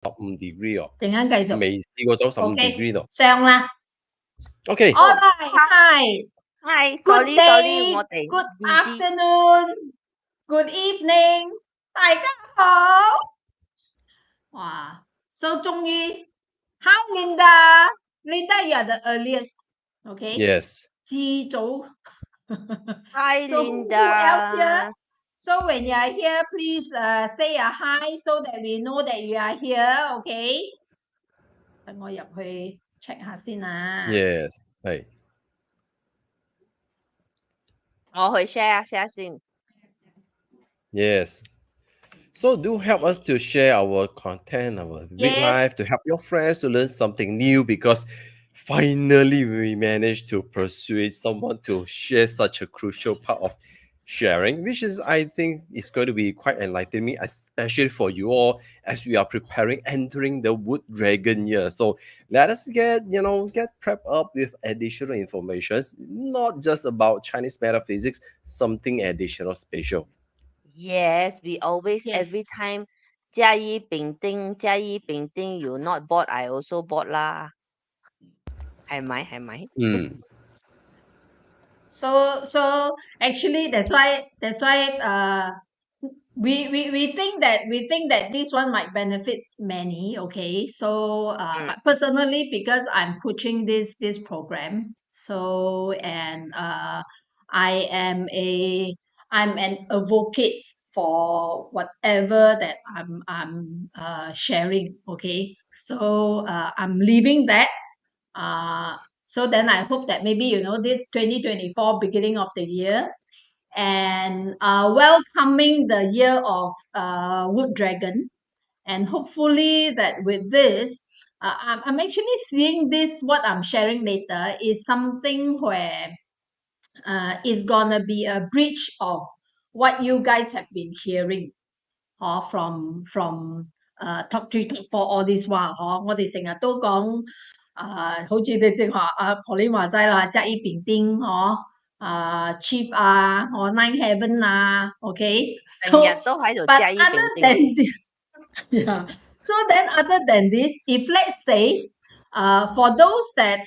15 degree 哦，陣間繼續。未試過走15 OK， degree 咯。上啦。OK。All right, hi. Hi, Good sorry, day, 我哋 good busy. afternoon, good evening. 大家好。哇，So 終於 ，Hi Linda. Linda, you are the earliest. Okay. Yes. 至早。Hi, So who else here? Linda. So when you are here, please say a hi so that we know that you are here. Okay. 等我入去 check 下先啊。Yes. 係。我去 share 先。Yes. So do help us to share our content, our read life, to help your friends to learn something new, because finally we managed to persuade someone to share such a crucial part of sharing, which is, I think, is going to be quite enlightening, especially for you all as we are preparing entering the Wood Dragon year. So let us get prepped up with additional information, not just about Chinese metaphysics, something additional special. Yes, we always every Yes. time 甲乙丙丁 you not bought, I also bought 啦。係咪？So actually that's why we think that this one might benefits many. Okay, so but personally, because I'm coaching this program, so and I'm an advocate for whatever that I'm sharing. Okay, so I'm leaving that so then I hope that maybe this 2024 beginning of the year and welcoming the year of Wood Dragon, and hopefully that with this I'm actually seeing this, what I'm sharing later is something where is gonna be a bridge of what you guys have been hearing from top 3 top 4 all this while 我哋成日都講好似你正話Pauline 話齋啦，甲乙丙丁chief nine heaven okay, 成日都喺度 but 甲乙 other 丙丁。 than this, yeah, so then other than this, if let's say for those that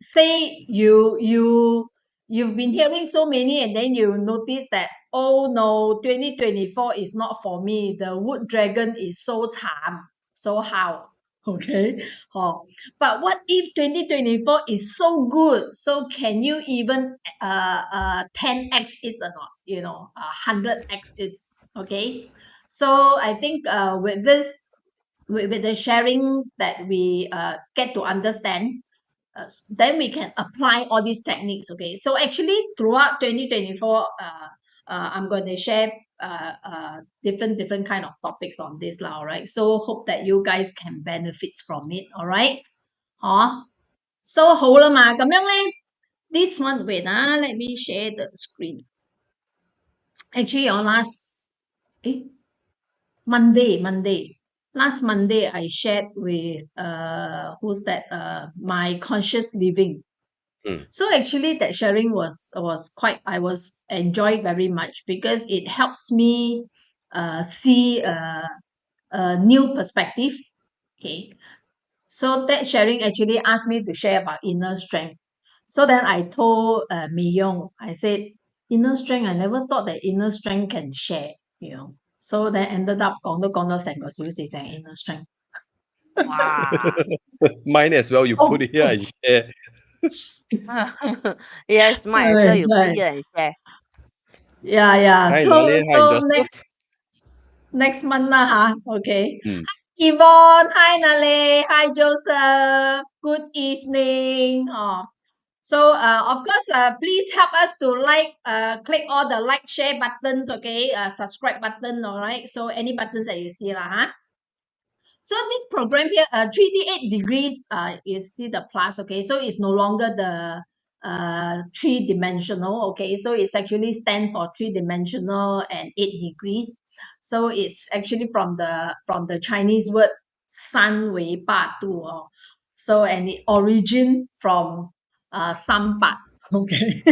say you've been hearing so many and then you notice that, oh no, 2024 is not for me, the Wood Dragon is so 慘, so how? Okay. But what if 2024 is so good? So can you even 10x is or not? 100x is. Okay. So I think with this, with the sharing that we get to understand, then we can apply all these techniques. Okay, so actually throughout 2024 I'm going to share different kind of topics on this lah. All right, so hope that you guys can benefit from it. All right, so 好啦嘛，咁樣咧 this one, wait let me share the screen. Actually on last last Monday I shared with who's that my conscious living. So actually that sharing was quite, I was enjoyed very much, because it helps me see a new perspective. Okay, so that sharing actually asked me to share about inner strength. So then I told Miyong, I said, inner strength, I never thought that inner strength can share. So then ended up 講到成個小時就係 inner strength. 哇 Mine as well. You put it here and share. Yes, might as well you put here and share. Yeah. Hi, So Nolly. Hi, Joseph. next month lah, okay. Yvonne, hi Nale, hi Joseph, good evening. So of course please help us to click all the share buttons, okay, subscribe button, all right, so any buttons that you see lah. So this program here 3D8 degrees, you see the plus, okay, so it's no longer the 3-dimensional, okay, so it's actually stand for 3-dimensional and 8 degrees. So it's actually from the Chinese word 三维八度 so, and it origin from 三八, okay.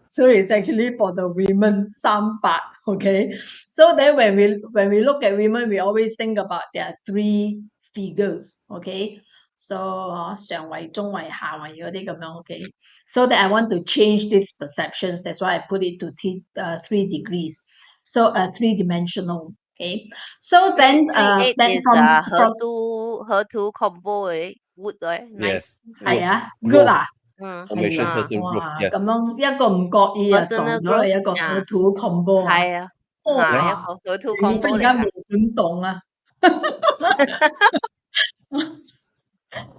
So it's actually for the women, 三八, okay. So then when we look at women, we always think about their 3 figures, okay? So 上位、中位、下位嗰啲咁樣 okay? So that I want to change these perceptions. That's why I put it to 3 degrees. So 3-dimensional, okay? So then 3-8 then is from 𝗤𝗐 combo 嘅 wood 嘅 nice. Yes.係 Roof. 啊，good Roof. 啊，係 Formation 啊， person roof. 哇， Yes. 咁樣一個唔覺意啊撞 personal 咗你 growth 一個啊，土 combo 啊，係啊，哇！一 Yes. 個𝗤𝗐 我忽 combo 嚟㗎。然間冇管動啊。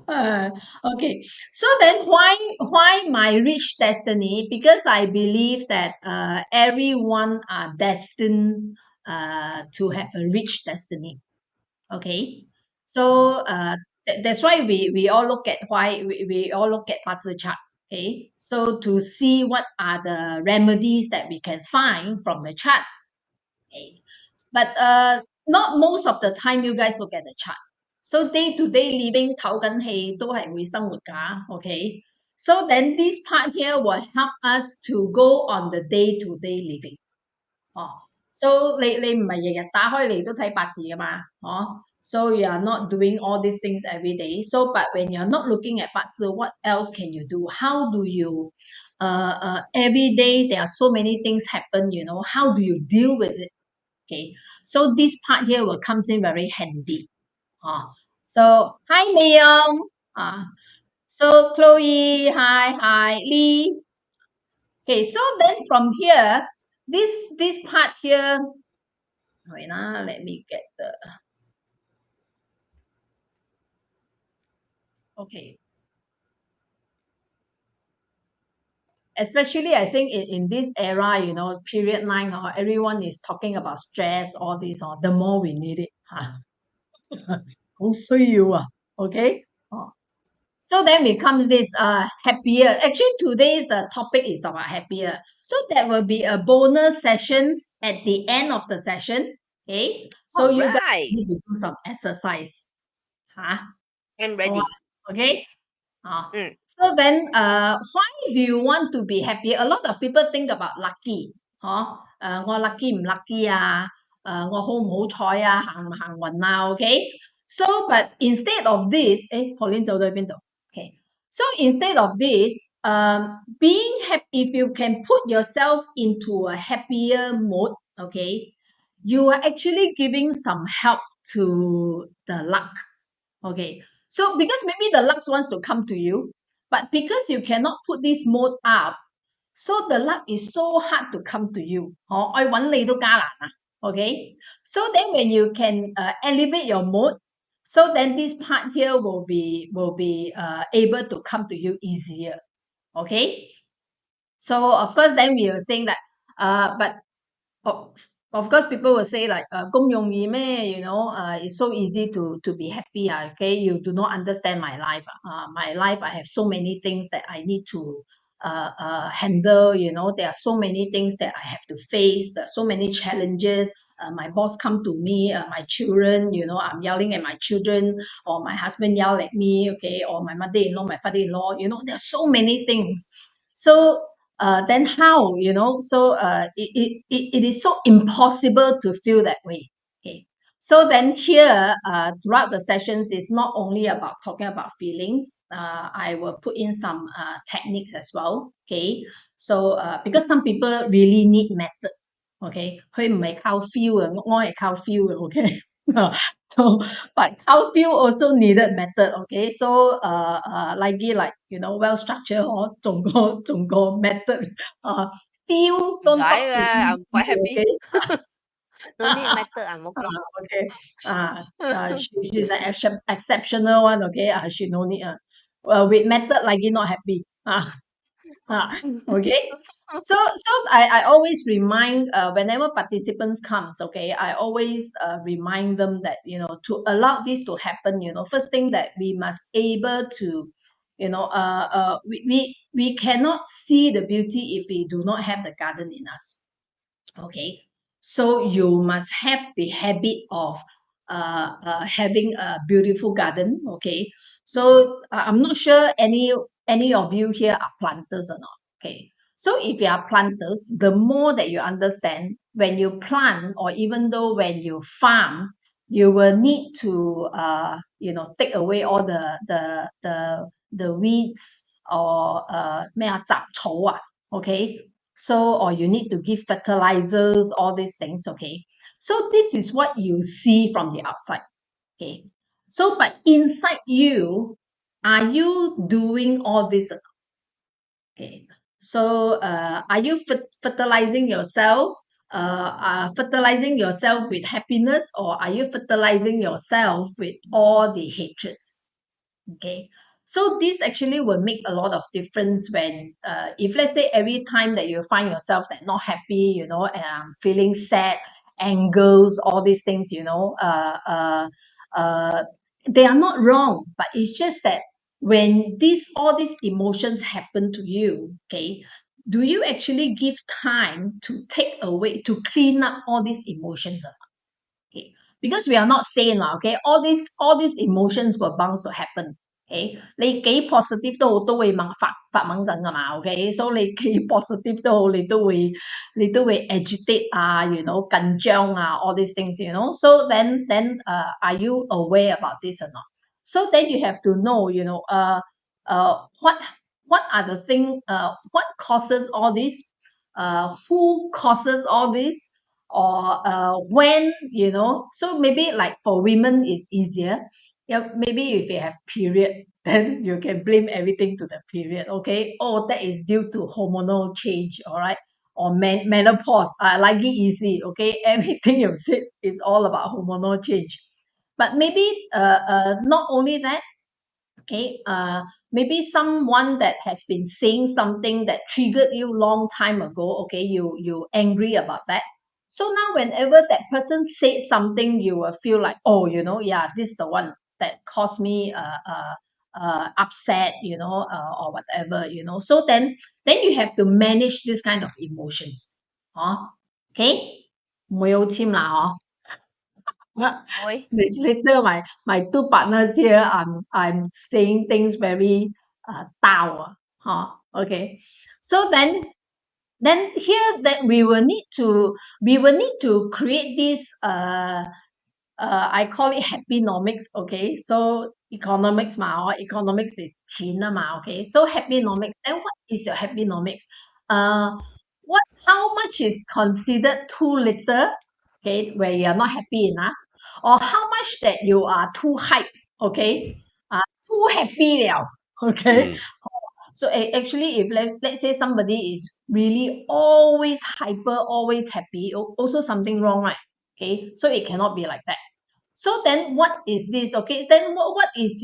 Okay, so then why my rich destiny? Because I believe that everyone are destined to have a rich destiny. Okay, so that's why we all look at we all look at 八字 chart. Okay, so to see what are the remedies that we can find from the chart. Okay, but not most of the time you guys look at the chart. So day to day living 唞緊氣都係會生活㗎 ，OK? So then this part here will help us to go on the day to day living. so 你唔係日日打開嚟都睇八字㗎嘛，So you are not doing all these things every day. So but when you're not looking at 八字, what else can you do? How do you every day there are so many things happen, how do you deal with it? Okay, so this part here will comes in very handy. So hi Mayong. So Chloe, hi Lee. Okay, so then from here, this part here. Wait, let me get the. Okay. Especially, I think in this era, period 9, everyone is talking about stress, all this, the more we need it. 好需要啊 okay? So then becomes this happier. Actually, today's the topic is about happier. So there will be a bonus sessions at the end of the session. Okay, so you guys Alright, need to do some exercise. I'm ready. Okay. Mm. So then, why do you want to be happy? A lot of people think about lucky. 我 lucky 唔 lucky 啊？我好唔好彩啊？行唔行運啊？Okay. So, but instead of this, Pauline 走咗去邊度？ Okay. So instead of this, being happy, if you can put yourself into a happier mode, okay, you are actually giving some help to the luck. Okay. So because maybe the luck wants to come to you, but because you cannot put this mode up, so the luck is so hard to come to you. 愛揾你都加難啊。Okay. So then when you can elevate your mode, so then this part here will be able to come to you easier. Okay. So of course then we are saying that but of course people will say like 咁容易咩 it's so easy to be happy. Okay, you do not understand my life. My life, I have so many things that I need to handle. There are so many things that I have to face. There are so many challenges. My boss come to me, my children, I'm yelling at my children, or my husband yell at me, okay, or my mother-in-law, my father-in-law, there are so many things. So then how, so it is so impossible to feel that way. Okay. So then here, throughout the sessions, it's not only about talking about feelings. I will put in some techniques as well. Okay. So because some people really need method. Okay. 佢唔係靠 feel 嘅，我係靠 feel 嘅。Okay. So, but how feel also needed method. Okay. So like well structured or 仲個 method. Feel 唔 don't 使 talk to 嘅 me. I'm quite happy. Okay. No need method, I'm okay. Okay. She's an exceptional one. Okay. She no need. With method like you not happy. Okay. So I always remind whenever participants comes, okay, I always remind them that to allow this to happen, first thing that we must able to, we cannot see the beauty if we do not have the garden in us. Okay, so you must have the habit of having a beautiful garden. Okay, so I'm not sure any of you here are planters or not. Okay, so if you are planters, the more that you understand, when you plant or even though when you farm, you will need to take away all the weeds or 杂草 okay. So, or you need to give fertilizers, all these things, okay. So this is what you see from the outside, okay. So, but inside you, are you doing all this? Okay. So, are you fertilizing yourself? Fertilizing yourself with happiness, or are you fertilizing yourself with all the hatreds? Okay. So this actually will make a lot of difference when, if let's say every time that you find yourself that not happy, feeling sad, angers, all these things, they are not wrong, but it's just that when all these emotions happen to you, okay, do you actually give time to take away, to clean up all these emotions? Okay, because we are not sane lah, okay, all these emotions were bound to happen. Okay, 你幾 positive 都會發猛震㗎嘛 okay, so 你幾 positive 都好，你都會 agitate 緊張 all these things, so then are you aware about this or not? So then you have to know, what are the things, what causes all this, who causes all this, or when, so maybe like for women it's easier. Yeah, maybe if you have period, then you can blame everything to the period, okay. Oh, that is due to hormonal change, all right, or menopause. Like it easy, okay. Everything you said is all about hormonal change. But maybe not only that, okay, maybe someone that has been saying something that triggered you long time ago, okay, you angry about that. So now whenever that person said something, you will feel like, oh, yeah, this is the one that caused me upset, or whatever, so then you have to manage this kind of emotions. Okay, 唔會好簽啦 Oi. later my two partners here, I'm saying things very down. Okay. So then here that we will need to create this I call it happynomics, okay. So economics economics is 錢 okay. So happynomics, then what is your happynomics? How much is considered too little, okay, where you are not happy enough, or how much that you are too hype, okay, too happy now, okay. So actually, if let's say somebody is really always hyper, always happy, also something wrong, right? Okay, so it cannot be like that. So then what is this? Okay, then what is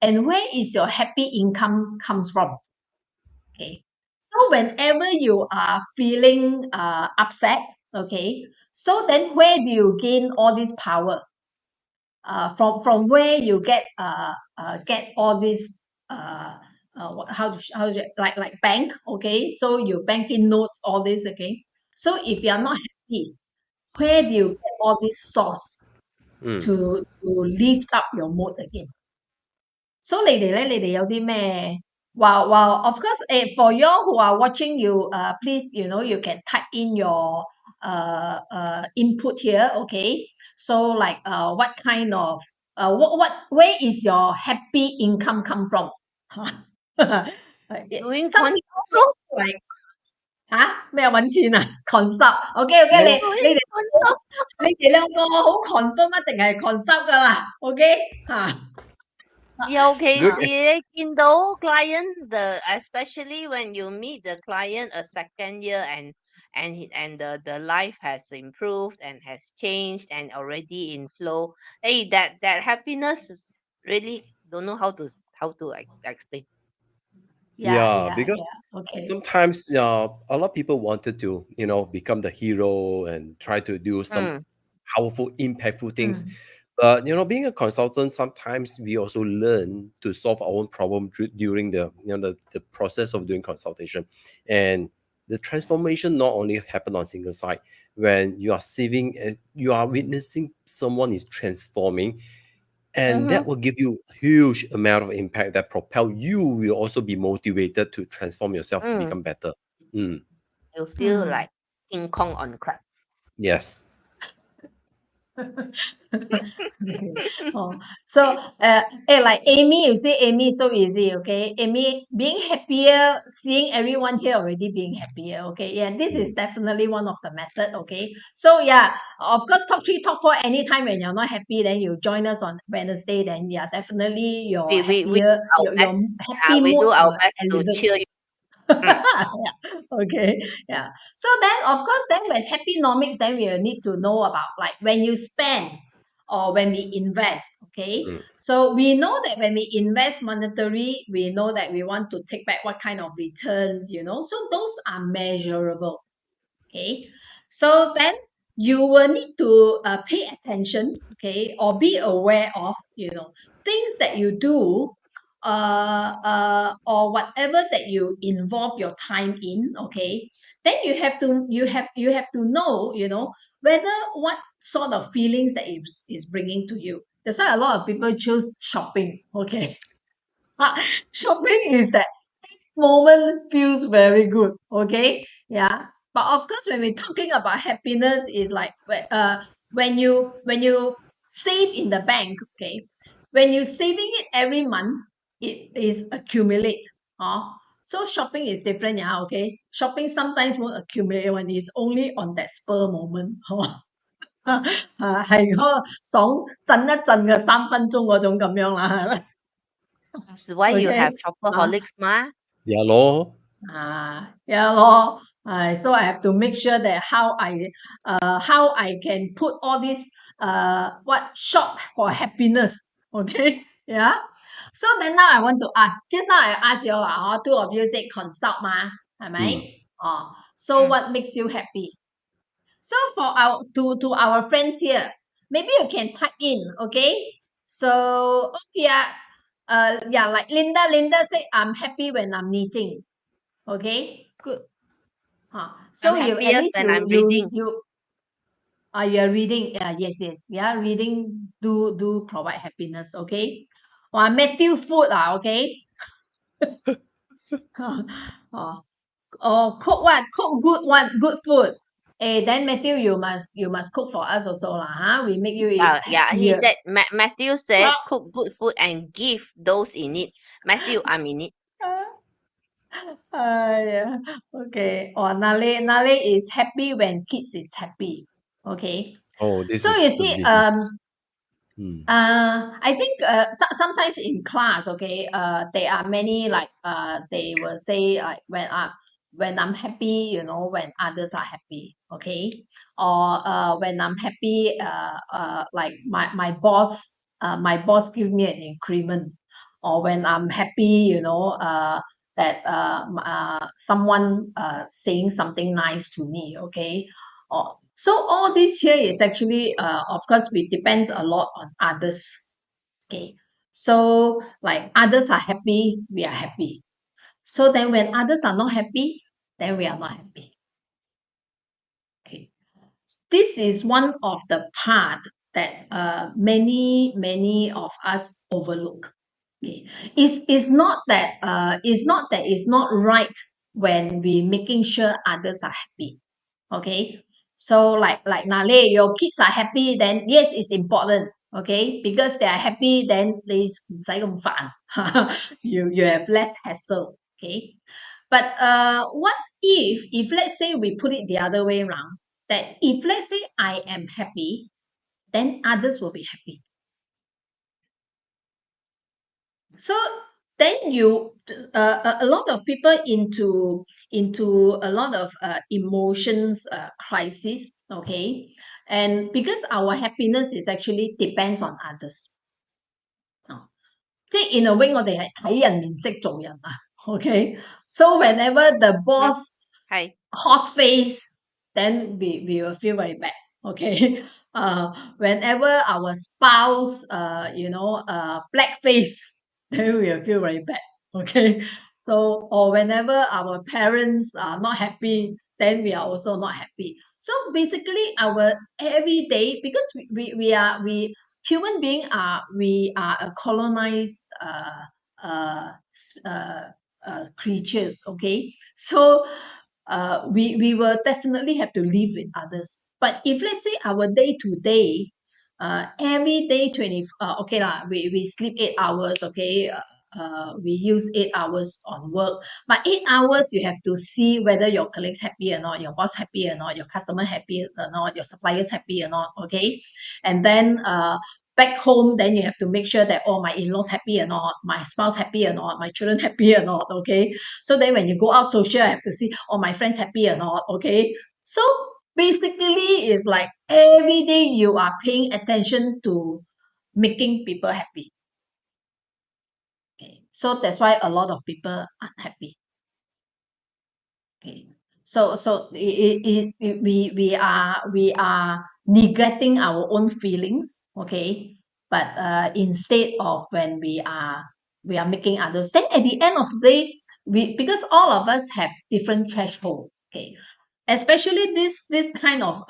and where is your happy income comes from? Okay, so whenever you are feeling upset, okay, so then where do you gain all this power? From where you get all this like bank, okay, so you bank in notes, all this, okay. So if you are not happy, where do you get all this source to lift up your mood again? So 你哋有啲咩？While of course, for you all who are watching, please, you can type in your input here, okay. So like what kind of where is your happy income come from? Doing Some con people like 咩揾錢啊 consult, okay, 係咯。你哋兩個好 confirm 一定係 consult 㗎啦 okay 尤其是 Good. 你見到 client especially when you meet the client a second year and the life has improved and has changed and already in flow. Hey, that happiness is really don't know how to explain. Yeah, because okay. sometimes a lot of people wanted to, become the hero and try to do some powerful, impactful things. But being a consultant, sometimes we also learn to solve our own problem during the process of doing consultation. And the transformation not only happen on single side. When you are saving and you are witnessing someone is transforming, and that will give you huge amount of impact that propel you will also be motivated to transform yourself to become better. You feel like King Kong on crack. Yes. Okay. Oh, so like Amy, you see, Amy is so easy, okay? Amy being happier, seeing everyone here already being happier, okay? Yeah, this is definitely one of the method, okay? So yeah, of course, talk three, talk four. Anytime when you're not happy, then you join us on Wednesday. Then yeah, definitely your We happier, do our your best. happy We mood do our will best to elevate. cheer you. Mm. Yeah. Okay. Yeah. So then, of course, then when happynomics, then we will need to know about like when you spend or when we invest. Okay. Mm. So we know that when we invest monetary, we know that we want to take back what kind of returns, So those are measurable. Okay. So then you will need to pay attention, okay, or be aware of, things that you do, or whatever that you involve your time in, okay. Then you have to know, whether what sort of feelings that is bringing to you. That's why a lot of people choose shopping, okay. Shopping is that moment feels very good, okay. Yeah, but of course when we're talking about happiness is like when you save in the bank, okay, when you saving it every month, it is accumulate. So shopping is different, yeah, okay. Shopping sometimes won't accumulate when it's only on that spur moment. 係嗰個爽震一震嘅3分鐘嗰種咁樣啦。That's why you have Okay. shopaholics, ma. Yeah, lor. Yeah, lor. So I have to make sure that how I can put all this what shop for happiness. Okay. Yeah. So then now I want to ask. Just now I asked you all, two of you said consult am I? Mm. So Mm. what makes you happy? So for our to our friends here, maybe you can type in, okay? So yeah, like Linda. Linda said, I'm happy when I'm knitting. Okay, good. I'm So you at happiest least when I'm reading. you're reading. Yes. Yeah, reading do provide happiness. Okay. Matthew food. Okay. Cook what? Cook good food. Then Matthew, you must cook for us also lah. We make you eat Yeah, he happier. said, Matthew said, cook good food and give those in it. Matthew, I'm in it. Yeah. Okay. Or Nale is happy when kids is happy. Okay. Oh, this So is you the see, big. I think sometimes in class, okay, there are many like they will say like when I'm happy, when others are happy, okay, or when I'm happy, like my boss give me an increment, or when I'm happy, that someone saying something nice to me, okay, or so all this here is actually, of course, it depends a lot on others. Okay. So like others are happy, we are happy. So then when others are not happy, then we are not happy. Okay. This is one of the part that many of us overlook. Okay. It's not that it's not right when we making sure others are happy. Okay. So like Nale, your kids are happy, then yes, it's important. Okay, because they are happy, then they 唔使咁煩. You have less hassle. Okay. But what if let's say we put it the other way around, that if let's say I am happy, then others will be happy. So then a lot of people into a lot of emotions crisis, okay, and because our happiness is actually depends on others. 即係 in a way 我哋係睇人面色做人啊 okay, so whenever the boss Hi. horse face, then we will feel very bad. Okay. Whenever our spouse, black face, then we will feel very bad. Okay. So, or whenever our parents are not happy, then we are also not happy. So basically, our everyday, because we human being we are a colonized uh, creatures. Okay. So we will definitely have to live with others. But if let's say our day to day, every day okay lah, we sleep 8 hours, okay. We use 8 hours on work, but 8 hours you have to see whether your colleagues happy or not, your boss happy or not, your customer happy or not, your suppliers happy or not, okay. And then back home, then you have to make sure that, oh, my in-laws happy or not, my spouse happy or not, my children happy or not, okay. So then when you go out social, I have to see, oh, my friends happy or not, okay. So basically it's like every day you are paying attention to making people happy. Okay. So that's why a lot of people aren't happy. Okay. So we are neglecting our own feelings, okay. But instead of when we are making others, then at the end of the day, because all of us have different threshold, okay. Especially this kind of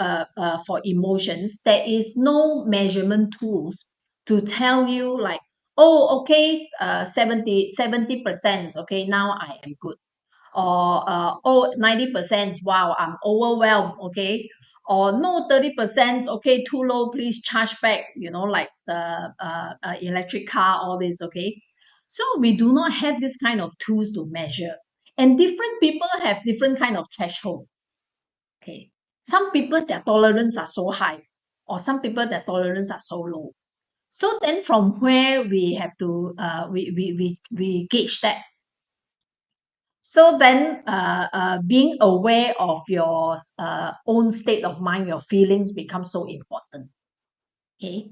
for emotions, there is no measurement tools to tell you like, oh, okay, 70%, okay, now I am good, or 90%, wow, I'm overwhelmed, okay, or no, 30%, okay, too low, please charge back, like the electric car, all this, okay. So we do not have this kind of tools to measure, and different people have different kind of threshold. Okay. Some people, their tolerance are so high, or some people, their tolerance are so low. So then from where we have to, we gauge that. So then being aware of your own state of mind, your feelings become so important. Okay.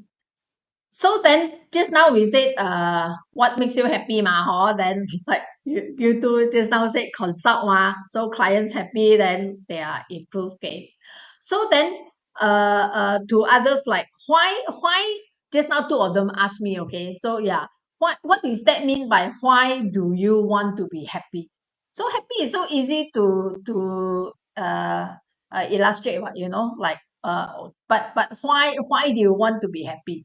So then just now we said what makes you happy then like you two just now said consult so clients happy, then they are improved. Okay. So then to others, like why just now two of them asked me, okay, so yeah, what does that mean by why do you want to be happy? So happy is so easy to illustrate, like but why do you want to be happy?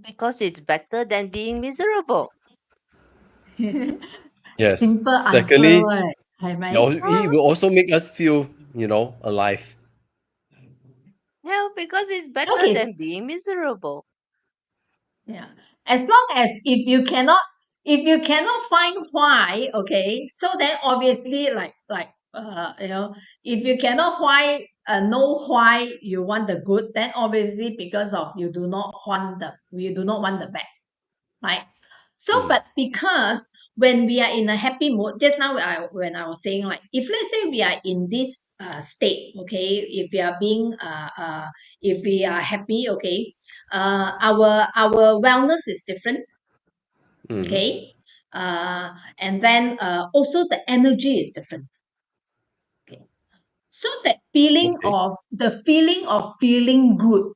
Because it's better than being miserable. Yes. Simple answer, Secondly, right? it will also make us feel, alive. Yeah, because it's better Okay, than being miserable. yeah. As long as if you cannot find why, okay, so then obviously if you cannot know why you want the good, then obviously because of you do not want the bad, right? So, but because when we are in a happy mood, just now when I was saying, like, if let's say we are in this state, okay, if we are happy, okay, our wellness is different, Mhm. okay, and then also the energy is different, okay. So that Okay. feeling of feeling good,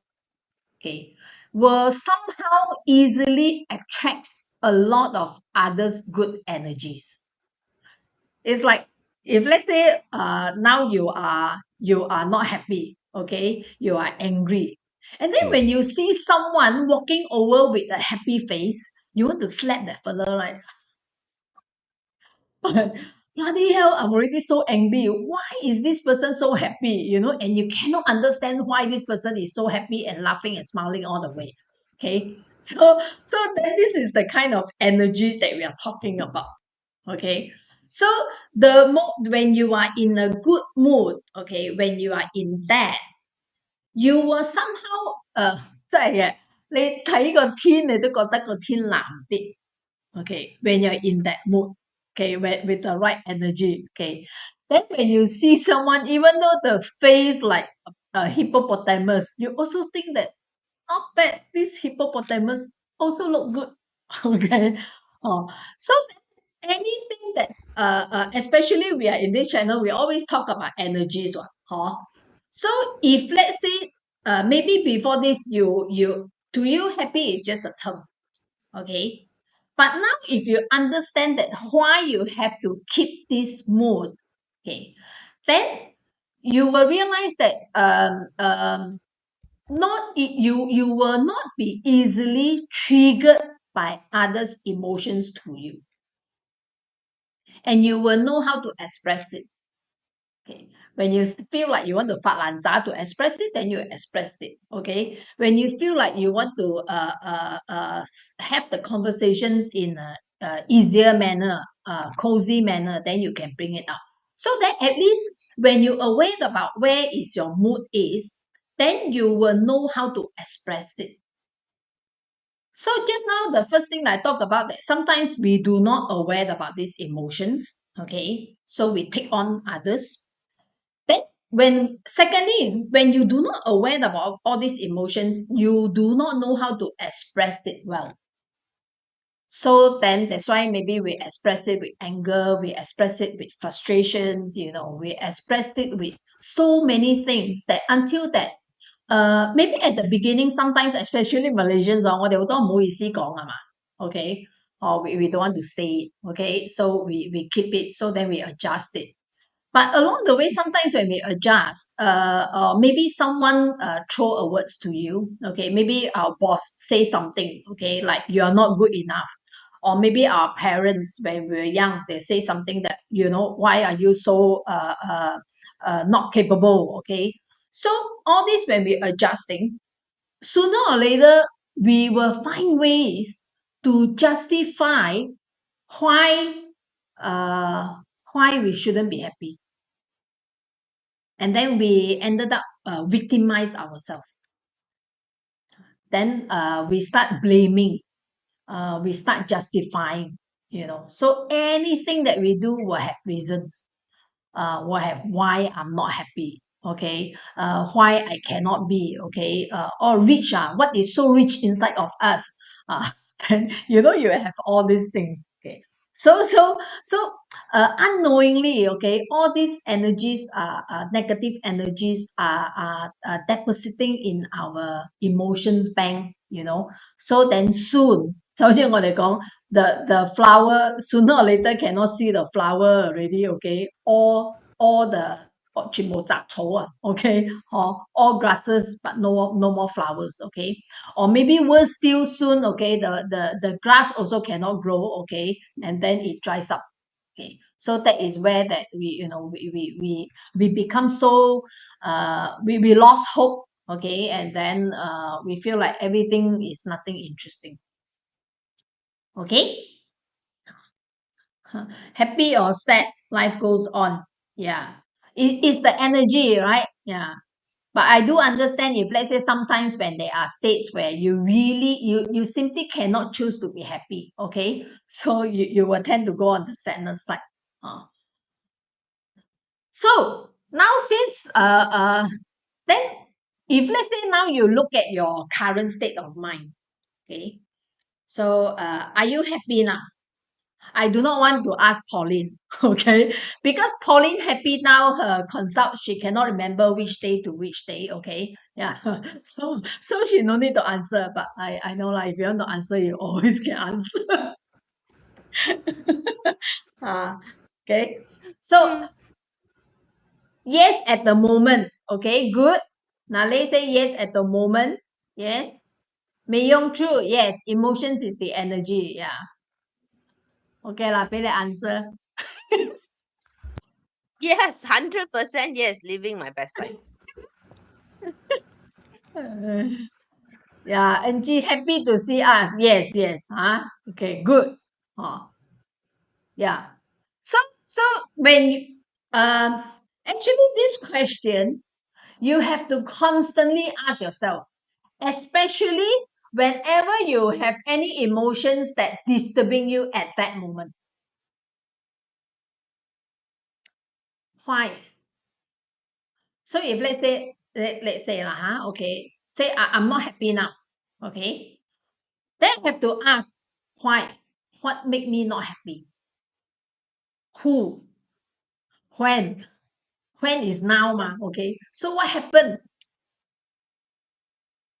okay, will somehow easily attracts a lot of others good energies. It's like, if let's say now you are not happy, okay, you are angry, and then Mm. when you see someone walking over with a happy face, you want to slap that fella, right? Bloody hell, I'm already so angry. Why is this person so happy? And you cannot understand why this person is so happy and laughing and smiling all the way. Okay. So then this is the kind of energies that we are talking about. Okay. So when you are in a good mood, okay, when you are in that, you will somehow 真係嘅，你睇個天你都覺得個天藍啲。Okay, when you're in that mood, okay, with the right energy, okay. Then when you see someone, even though the face like a hippopotamus, you also think that not bad. This hippopotamus also look good. Okay. So anything that's especially we are in this channel, we always talk about energies, so if let's say maybe before this to you happy is just a term, okay. But now if you understand that why you have to keep this mood, okay, then you will realize that you will not be easily triggered by others' emotions to you, and you will know how to express it. Okay. When you feel like you want to fat lan za to express it, then you express it. Okay. When you feel like you want to have the conversations in a easier manner, cozy manner, then you can bring it up. So that at least when you're aware about where is your mood is, then you will know how to express it. So just now, the first thing I talked about that sometimes we do not aware about these emotions. Okay. So we take on others. Then secondly is when you do not aware about all these emotions, you do not know how to express it well. So then that's why maybe we express it with anger, we express it with frustrations, we express it with so many things that until that maybe at the beginning, sometimes especially Malaysians, 我哋好多唔好意思講啊嘛 okay, or we don't want to say it, okay, so we keep it, so then we adjust it. But along the way, sometimes when we adjust, maybe someone throw a words to you, okay, maybe our boss say something, okay, like you're not good enough, or maybe our parents when we were young, they say something that why are you so not capable, okay. So all this when we adjusting, sooner or later we will find ways to justify why why we shouldn't be happy. And then we ended up victimize ourselves. Then we start blaming, we start justifying, So anything that we do will have reasons, will have why I'm not happy, okay, why I cannot be, okay, or rich, what is so rich inside of us, then you have all these things, okay. So unknowingly, okay, all these energies negative energies are depositing in our emotions bank, so then soon 就好似我哋講 the flower sooner or later cannot see the flower already, okay, all the 全部雜草 okay, or all grasses but no more flowers, okay, or maybe worse still soon, okay, the grass also cannot grow, okay, and then it dries up, okay. So that is where that we become so we lost hope, okay, and then we feel like everything is nothing interesting, okay. Happy or sad, life goes on. Yeah, it's the energy, right? Yeah. But I do understand if let's say sometimes when there are states where you really you simply cannot choose to be happy, okay, so you will tend to go on the sadness side. So now since then if let's say now you look at your current state of mind, okay, so are you happy now? I do not want to ask Pauline, okay? Because Pauline happy now, her consult, she cannot remember which day to which day, okay? Yeah. So she no need to answer, but I know like if you want to answer, you always can answer. Okay. So yes at the moment, okay, good. Now let's say yes at the moment. Yes. 没用处, yes, emotions is the energy, yeah. Okay lah, 俾你 answer. Yes, 100% yes, living my best life. Yeah, Angie, happy to see us. Yes, yes. Okay, good. Yeah. So when actually this question, you have to constantly ask yourself, especially whenever you have any emotions that disturbing you at that moment. Why? So if let's say let's say okay, say I'm not happy now, okay, then I have to ask why. What make me not happy? Who? When? When is now, okay? So what happened?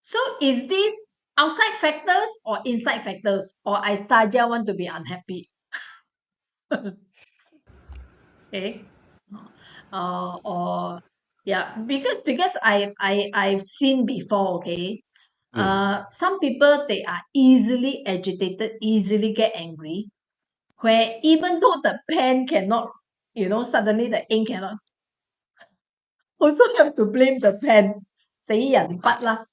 So is this outside factors or inside factors? Or I saja want to be unhappy? Okay. Or yeah, because I've seen before, okay. Some people they are easily agitated, easily get angry, where even though the pen cannot, suddenly the ink cannot, also have to blame the pen. 死人筆啦。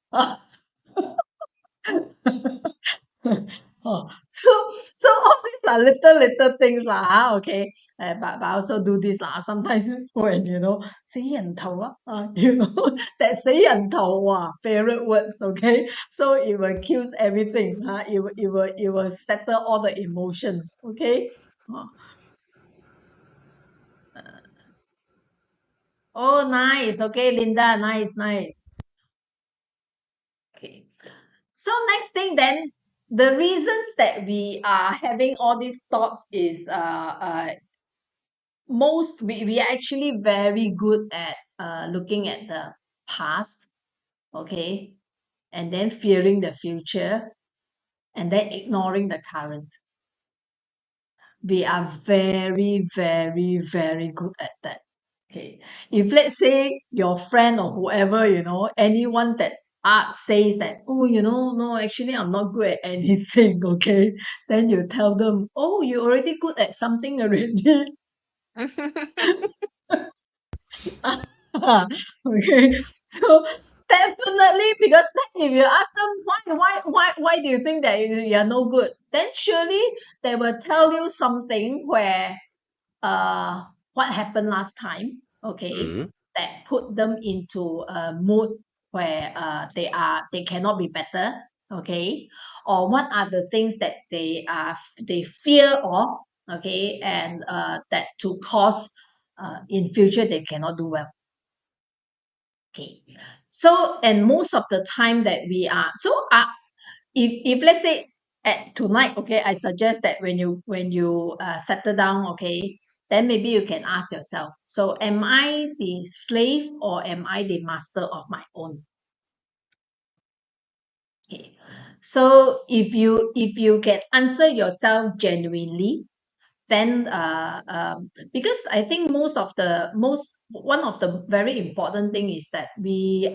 Oh, so all these are little things lah, okay. But I also do this lah. Sometimes when "死人頭啊," that 死人頭 favorite words, okay. So it will kills everything, it will settle all the emotions, okay. Oh, nice, okay, Linda, nice. Okay. So next thing then, the reasons that we are having all these thoughts is we are actually very good at looking at the past, okay, and then fearing the future, and then ignoring the current. We are very, very, very good at that. Okay. If let's say your friend or whoever, anyone that says that, oh, no, actually I'm not good at anything, okay, then you tell them, oh, you're already good at something already. Okay. So definitely, because then if you ask them why do you think that you're no good, then surely they will tell you something where what happened last time, okay, Mm. that put them into a mood where they cannot be better, okay, or what are the things that they fear of, okay, and that to cause in future they cannot do well. Okay. So, and most of the time that we are so if let's say at tonight, okay, I suggest that when you settle down, okay, then maybe you can ask yourself, so am I the slave or am I the master of my own? Okay. So if you can answer yourself genuinely, then because I think one of the very important thing is that we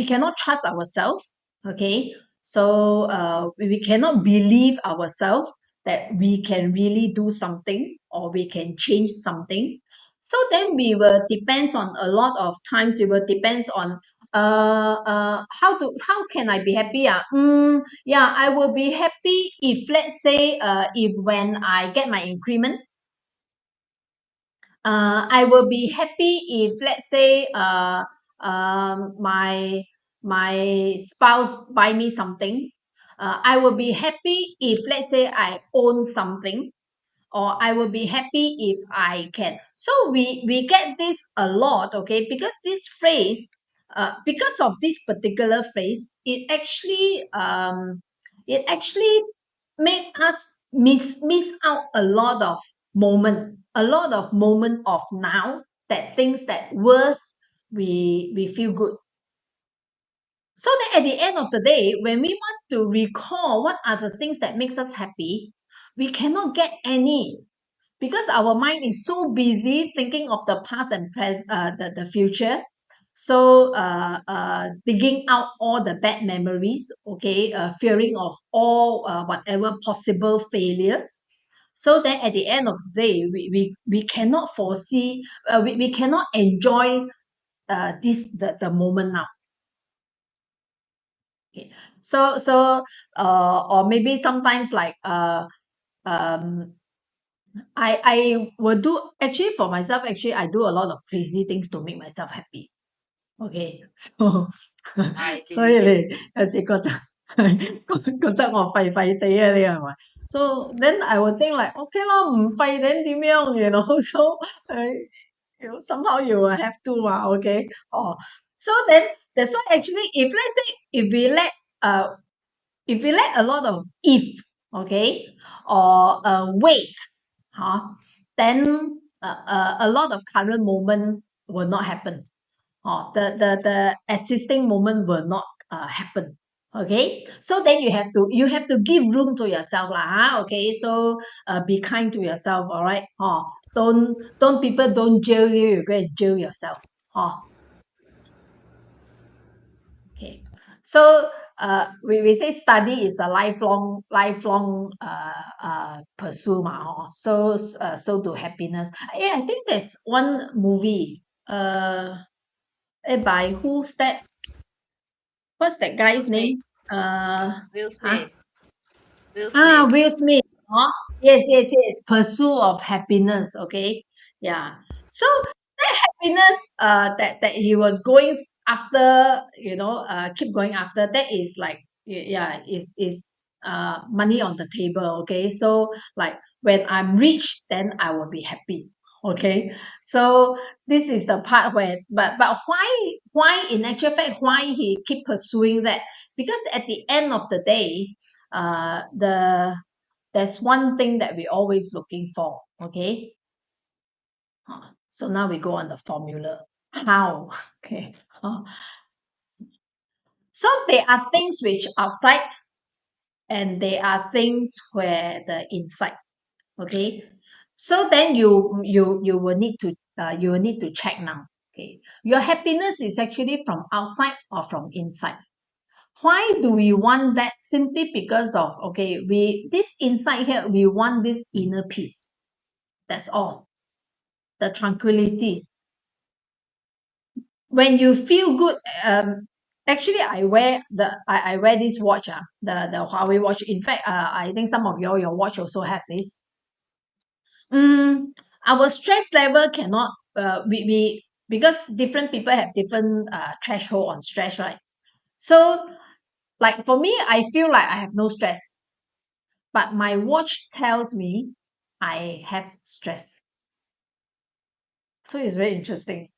cannot trust ourselves, okay, so we cannot believe ourselves that we can really do something or we can change something. So then we will depends on a lot of times, we will depends on how can I be happy? Yeah, I will be happy if let's say if when I get my increment, I will be happy if let's say my spouse buy me something. I will be happy if let's say I own something, or I will be happy if I can. So we get this a lot, okay, because this phrase, because of this particular phrase, it actually make us miss out a lot of moment of now, that things that worth we feel good. So then at the end of the day, when we want to recall what are the things that makes us happy, we cannot get any, because our mind is so busy thinking of the past and the future. So digging out all the bad memories, okay, fearing of all whatever possible failures. So then at the end of the day, we cannot foresee, we cannot enjoy the moment now. Okay. So or maybe sometimes like um I will do, actually for myself, actually I do a lot of crazy things to make myself happy. Okay. So I 所以 believe it. 你有時覺得我廢廢地啊，你係咪？ So then I will think like, okay 咯，唔廢 then 點樣so somehow you will have to okay. So then that's why actually if let's say if we let a lot of if, okay, or wait, then a lot of current moment will not happen. The existing moment will not happen. Okay, so then you have to give room to yourself lah. Okay, so be kind to yourself. All right. Don't people don't jail you. You go and jail yourself. Okay. So we say study is a lifelong pursuit so to happiness. I think there's one movie By who's that? What's that guy's Will Smith. name? Will Huh? Smith. Will Smith. Will Smith. Oh, yes. Pursuit of happiness. Okay. Yeah. So that happiness, that he was going after, keep going after. That is like, yeah, is money on the table. Okay. So like when I'm rich, then I will be happy. Okay. So this is the part where, but why in actual fact why he keep pursuing that? Because at the end of the day, there's one thing that we're always looking for. Okay. So now we go on the formula. How? Okay. So there are things which outside, and there are things where the inside. Okay. So then you will need to check now. Okay. Your happiness is actually from outside or from inside. Why do we want that? Simply because of, okay, this inside here, we want this inner peace. That's all. The tranquility. When you feel good, actually I wear this watch, the Huawei watch. In fact, I think some of your watch also have this. Our stress level cannot, we because different people have different threshold on stress, right? So like for me, I feel like I have no stress, but my watch tells me I have stress. So it's very interesting.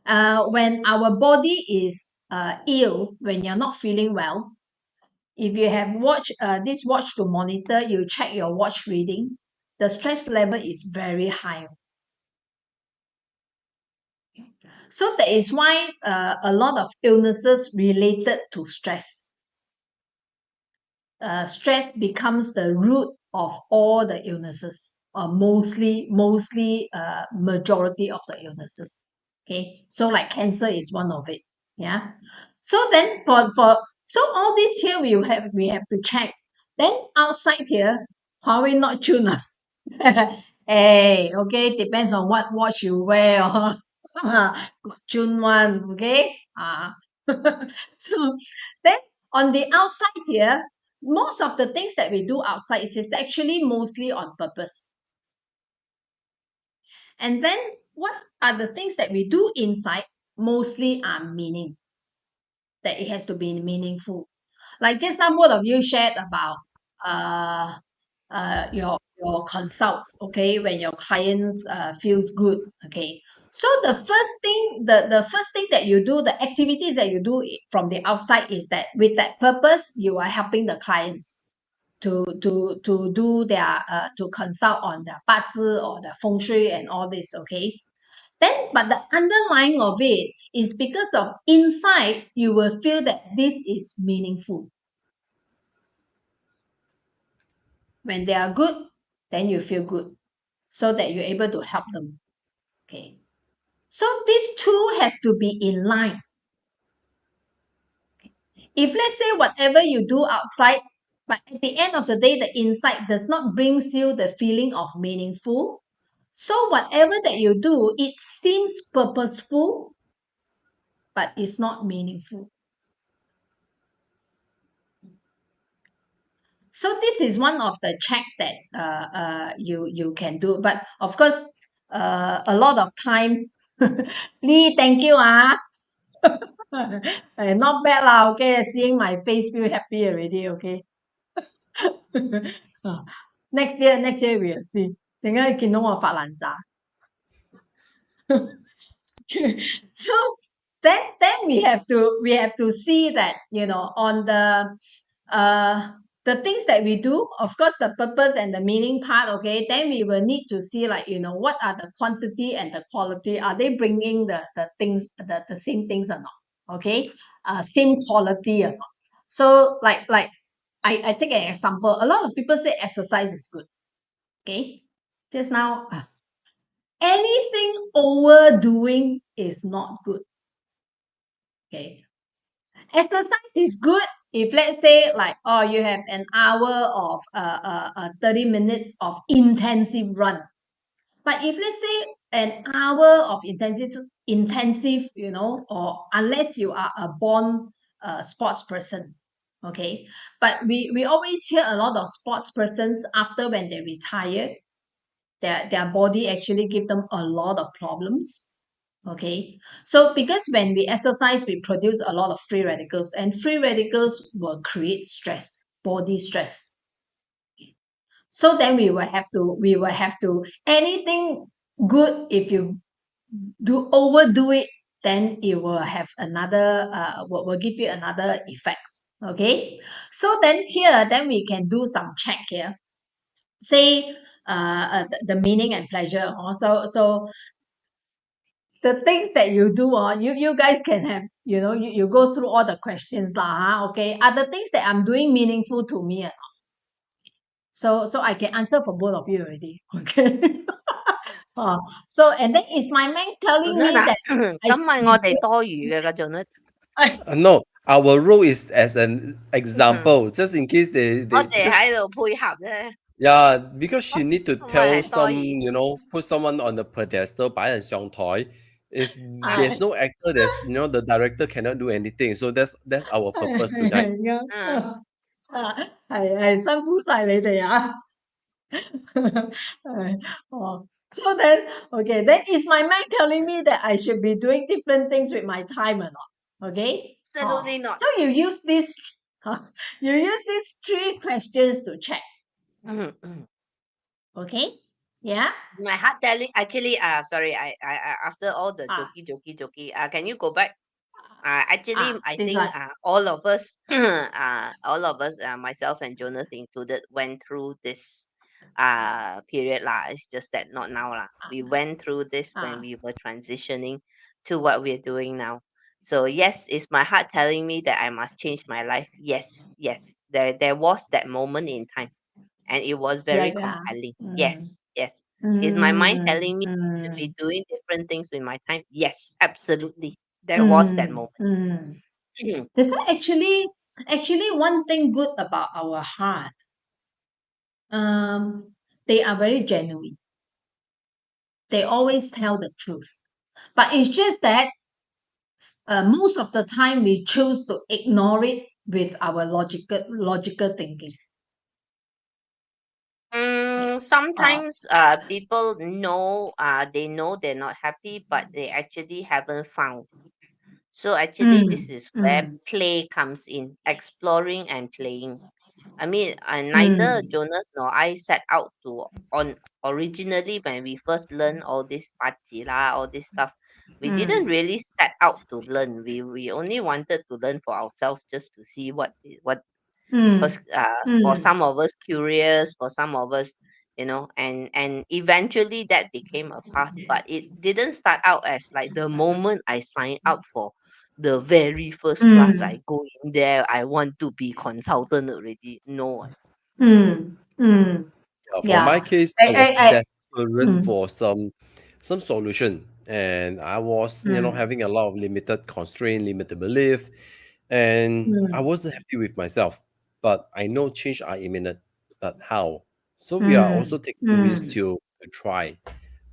When our body is ill, when you're not feeling well, if you have this watch to monitor, you check your watch reading, the stress level is very high. So that is why a lot of illnesses related to stress. Stress becomes the root of all the illnesses, or mostly majority of the illnesses. Okay, so like cancer is one of it. Yeah. So then so all this here we have to check. Then outside here, Huawei not tune us. Hey, okay, depends on what watch you wear. June one, okay. So then on the outside here, most of the things that we do outside is actually mostly on purpose. And then what are the things that we do inside? Mostly are meaning. That it has to be meaningful. Like just now, both of you shared about uh, your consults, okay, when your clients feels good, okay. So the first thing that you do, the activities that you do from the outside is that with that purpose, you are helping the clients to do their to consult on their 八字 or the feng shui and all this, okay. Then, but the underlying of it is because of inside, you will feel that this is meaningful. When they are good, then you feel good, so that you're able to help them. Okay. So these two has to be in line. If let's say whatever you do outside, but at the end of the day, the inside does not brings you the feeling of meaningful. So whatever that you do, it seems purposeful, but it's not meaningful. So this is one of the check that you can do. But of course, a lot of time, Lee, thank you. Not bad lah. Okay, seeing my face feel happy already. Okay. Next year we'll see. 點解見到我發爛渣？ So then we have to see that, on the things that we do, of course, the purpose and the meaning part, okay, then we will need to see, like, what are the quantity and the quality, are they bringing the things, the same things or not, okay, same quality or not. So like I take an example. A lot of people say exercise is good, okay. Just now, anything overdoing is not good. Okay. Exercise is good if, let's say, like, you have an hour of 30 minutes of intensive run. But if let's say an hour of intensive, or unless you are a born sports person. Okay, but we always hear a lot of sports persons after when they retire, their body actually give them a lot of problems. Okay, so because when we exercise, we produce a lot of free radicals, and free radicals will create stress, body stress. So then we will have to anything good, if you overdo it, then it will have another will give you another effect. Okay, so then here, then we can do some check here. Say the meaning and pleasure. So the things that you do, you guys can have, you go through all the questions lah, okay, are the things that I'm doing meaningful to me or not? So I can answer for both of you already. Okay. So and then is my mind telling me that I 咁 should 問 be 我哋多餘嘅做乜？ No, our role is as an 嗯， example, just in case they 我哋 because 喺度配合啫， yeah, because she need to 唔 tell 係多 some, 餘。 put someone on the pedestal, 擺人上台. If there's I no actor, there's the director cannot do anything. So that's our purpose tonight. 嗯，係辛苦晒你哋啊！So then, okay, then is my mind telling me that I should be doing different things with my time or not? Okay. absolutely not. So you use these three questions to check. 嗯嗯。 Okay. Yeah. My heart telling actually sorry I after all the Ah. jokey can you go back actually I This think one. all of us myself and Jonas included went through this period lah. It's just that not now lah. We went through this when we were transitioning to what we're doing now. So yes, is my heart telling me that I must change my life? Yes, there was that moment in time, and it was very Yeah. compelling. Mm. Yes. Is my mind telling me I should Mm. be doing different things with my time? Yes, absolutely. There was that Mm. moment. Mm. That's why actually one thing good about our heart, they are very genuine. They always tell the truth. But it's just that most of the time we choose to ignore it with our logical thinking. Sometimes people know they know they're not happy, but they actually haven't found. So actually this is where play comes in, exploring and playing. I mean, neither Jonas nor I set out to on originally when we first learned all this 𝗥𝗶𝗰𝗵, all this stuff. We didn't really set out to learn. We only wanted to learn for ourselves, just to see what because for some of us curious, for some of us, and eventually that became a path. But it didn't start out as like the moment I signed up for the very first class I go in there, I want to be consultant already. No. For my Yeah. case, I was desperate Mm. for some solution, and I was having a lot of limited constraint, limited belief, and I wasn't happy with myself. But I know change are imminent, but how? So we are also taking risks to try.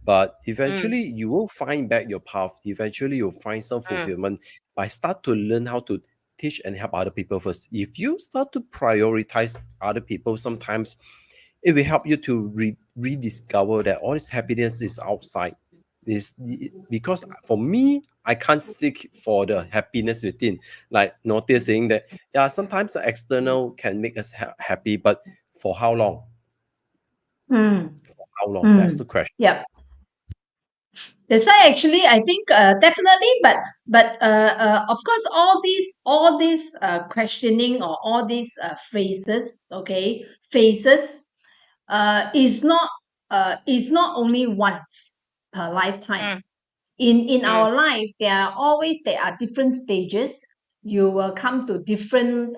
But Mm, eventually, you will find back your path. Eventually, you'll find some mm, fulfillment by start to learn how to teach and help other people first. If you start to prioritize other people, sometimes it will help you to rediscover that all this happiness is outside. Is because for me, I can't seek for the happiness within. Like Notia saying that, yeah, sometimes the external can make us happy, but for how long? How long? That's the question. Yeah. That's why actually I think definitely, but of course all these questioning or all these phases, okay, is not only once per lifetime. mm, In mm, our life, there are different stages. You will come to different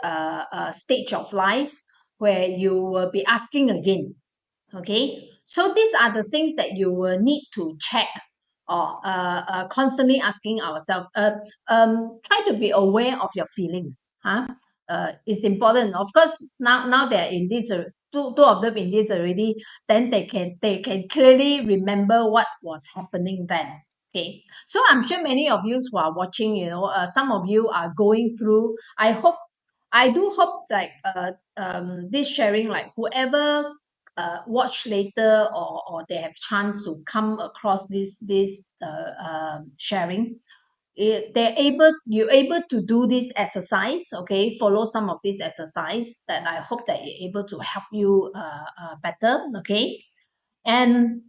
stage of life where you will be asking again. Okay, so these are the things that you will need to check, or constantly asking ourselves. Try to be aware of your feelings. It's important. Of course, now they're in this two of them in this already, then they can clearly remember what was happening then. Okay, so I'm sure many of you who are watching, some of you are going through. I do hope like this sharing, like whoever watch later, or they have chance to come across this sharing, you're able to do this exercise, okay, follow some of this exercise, that I hope that you're able to help you better, okay. And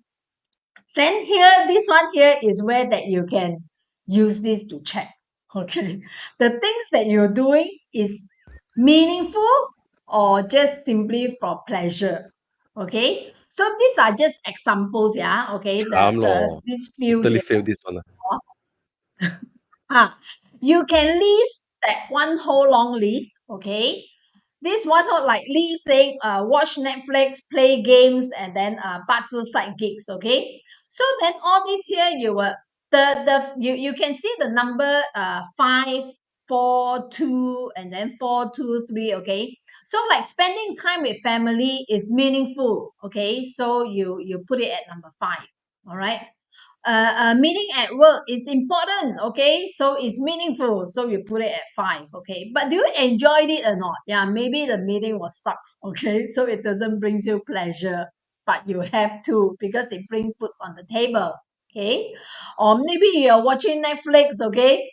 then here, this one here is where that you can use this to check, okay. The things that you're doing is meaningful or just simply for pleasure, okay. So these are just examples, yeah, okay. These few Totally here. fail this one. You can list that one whole long list, okay. This one whole, like Lee say, watch Netflix, play games, and then side gigs, okay. So then all this here, you can see the number 5, 4, 2, and then 4, 2, 3, okay. So like spending time with family is meaningful, okay. So you put it at number 5, all right. Meeting at work is important, okay, so it's meaningful, so you put it at 5, okay. But do you enjoy it or not? Yeah, maybe the meeting was sucks, okay, so it doesn't bring you pleasure, but you have to, because it brings foods on the table, okay. Or maybe you're watching Netflix, okay.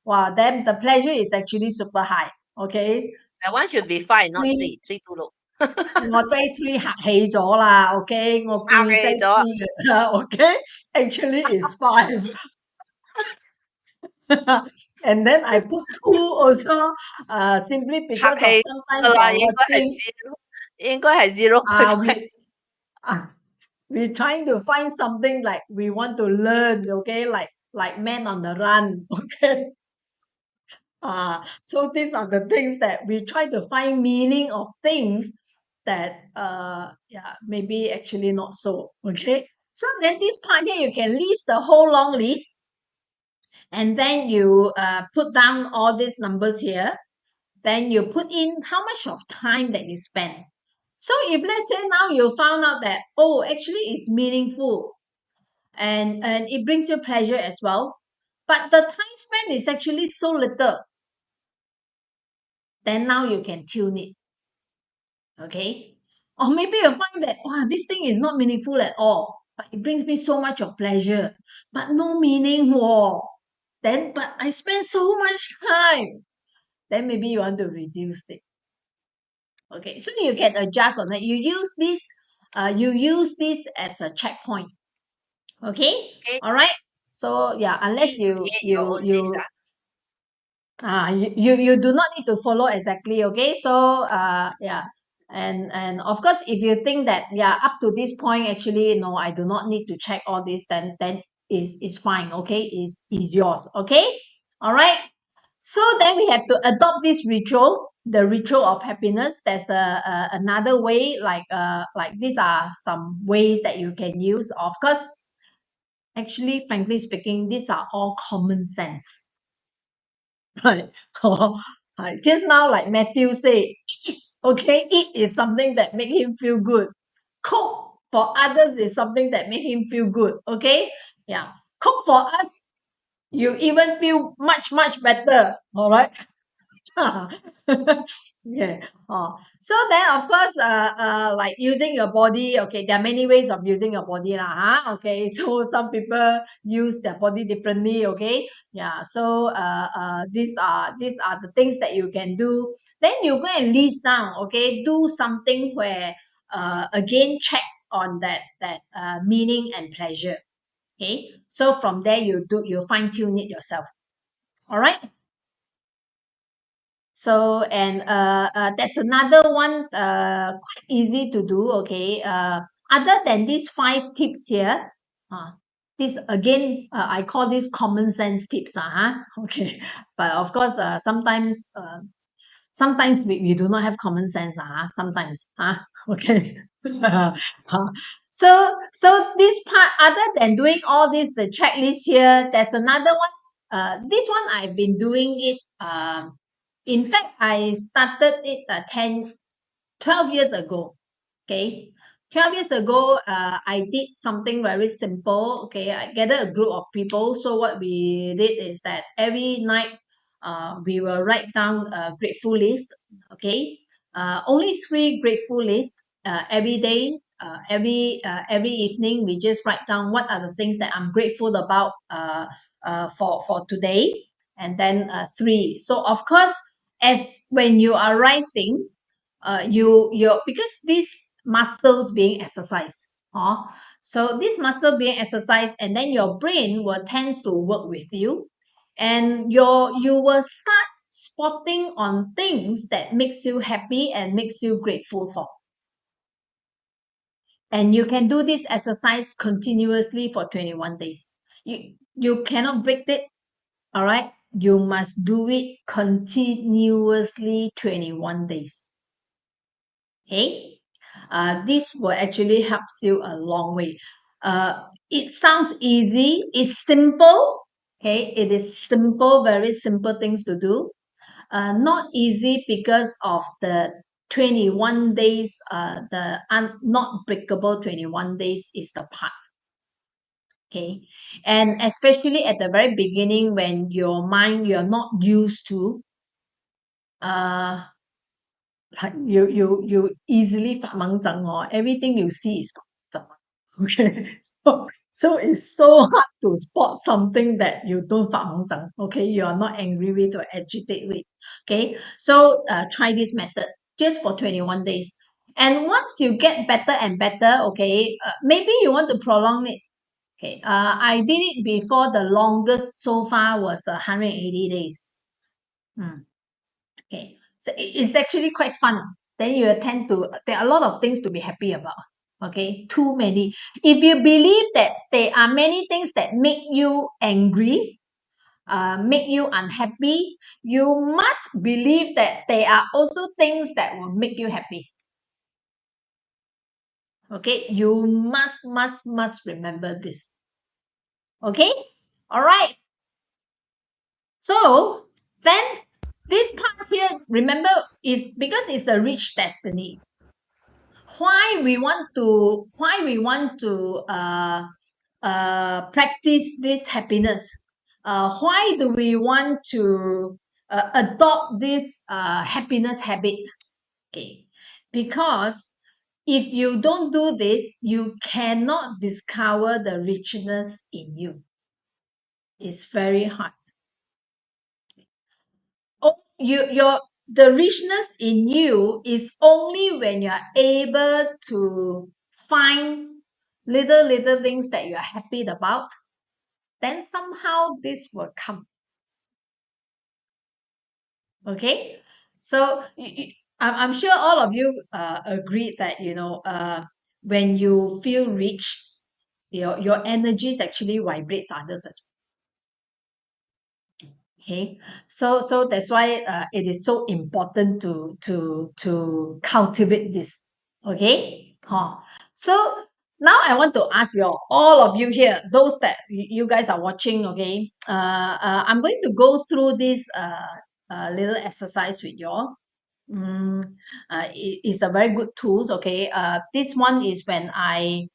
Wow, then the pleasure is actually super high, okay. That one should be 5, not 3 3. 3 too low. 我追3嚇起咗啦 ，OK，我故意追 Okay, 3嘅啫，OK，actually is 5 and then I put 2 also, simply because of sometimes 啦， while 應該係 watching, 0.5。we trying to find something like we want to learn, okay, like Man on the Run, okay. So these are the things that we try to find meaning of things that maybe actually not so, okay. So then this part here, you can list the whole long list, and then you put down all these numbers here. Then you put in how much of time that you spend. So if let's say now you found out that, oh, actually it's meaningful, and it brings you pleasure as well, but the time spent is actually so little, then now you can tune it, okay. Or maybe you find that, wow, this thing is not meaningful at all, but it brings me so much of pleasure, but no meaning, whoa. Then, but I spend so much time, then maybe you want to reduce it, okay. So you can adjust on it. You use this as a checkpoint, okay. Okay, All right. So yeah, unless you create your own list. you do not need to follow exactly, okay. So yeah, and of course, if you think that, yeah, up to this point, actually no, I do not need to check all this, then is fine, okay, is yours, okay. All right. So then we have to adopt this ritual, the ritual of happiness. There's another way, like these are some ways that you can use. Of course, actually, frankly speaking, these are all common sense. Right. Just now, like Matthew said, eat, okay, eat is something that make him feel good. Cook for others is something that make him feel good. Okay. Yeah. Cook for us, you even feel much, much better. All right. Yeah. So then, of course, like using your body. Okay, there are many ways of using your body, lah. Okay, so some people use their body differently. Okay, yeah. So these are the things that you can do. Then you go and list down. Okay, do something where again check on that meaning and pleasure. Okay, so from there you fine tune it yourself. All right. So, and that's another one, quite easy to do, okay. Other than these 5 tips here, this again, I call this common sense tips, okay. But of course, sometimes we do not have common sense, sometimes, okay. So this part, other than doing all this, the checklist here, there's another one. This one I've been doing it. In fact, I started it 12 years ago. Okay, 12 years ago, I did something very simple. Okay, I gathered a group of people. So what we did is that every night, we will write down a grateful list. Okay, only 3 grateful lists. Every day, every evening, we just write down what are the things that I'm grateful about. For today, and then 3. So of course, as when you are writing, you because these muscles being exercised, so this muscle being exercised, and then your brain will tends to work with you, and you will start spotting on things that makes you happy and makes you grateful for, and you can do this exercise continuously for 21 days. You cannot break it. All right, you must do it continuously 21 days. Okay, this will actually helps you a long way. It sounds easy, it's simple. Okay, it is simple, very simple things to do. Not easy because of the 21 days, the not breakable 21 days is the part. Okay, and especially at the very beginning when your mind, you're not used to, like you easily 发盲症 or everything you see is 发盲症. Okay, so it's so hard to spot something that you don't 发盲症. Okay, you are not angry with or agitate with. Okay, so try this method just for 21 days, and once you get better and better, okay, maybe you want to prolong it. Okay, I did it before. The longest so far was 180 days. Okay, so it's actually quite fun. Then you tend to, there are a lot of things to be happy about. Okay, too many. If you believe that there are many things that make you angry, make you unhappy, you must believe that there are also things that will make you happy. Okay, you must remember this. Okay, all right. So then this part here, remember, is because it's a rich destiny. Why we want to practice this happiness? Why do we want to adopt this happiness habit? Okay, because if you don't do this, you cannot discover the richness in you. It's very hard. Oh, the richness in you is only when you are able to find little things that you are happy about, then somehow this will come. Okay, so I'm sure all of you agree that when you feel rich, your energies actually vibrates others as well. Okay, so that's why it is so important to cultivate this. Okay, so now I want to ask all of you here, those that you guys are watching. Okay, I'm going to go through this little exercise with you all. It's a very good tools. Okay, this one is when I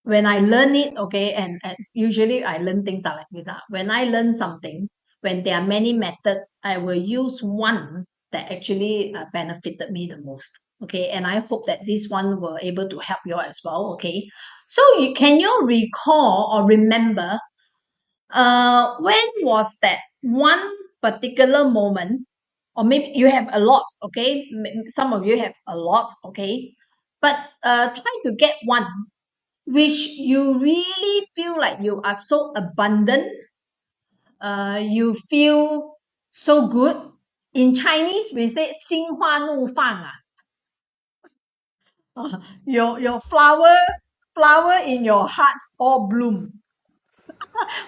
learn it. Okay, and usually I learn things are like this. When I learn something, when there are many methods, I will use one that actually benefited me the most. Okay, and I hope that this one will able to help you as well. Okay, so can you recall or remember when was that one particular moment, or maybe you have a lot. Okay, some of you have a lot. Okay, but try to get one which you really feel like you are so abundant, you feel so good. In Chinese, we say 心花怒放 your flower in your heart all bloom.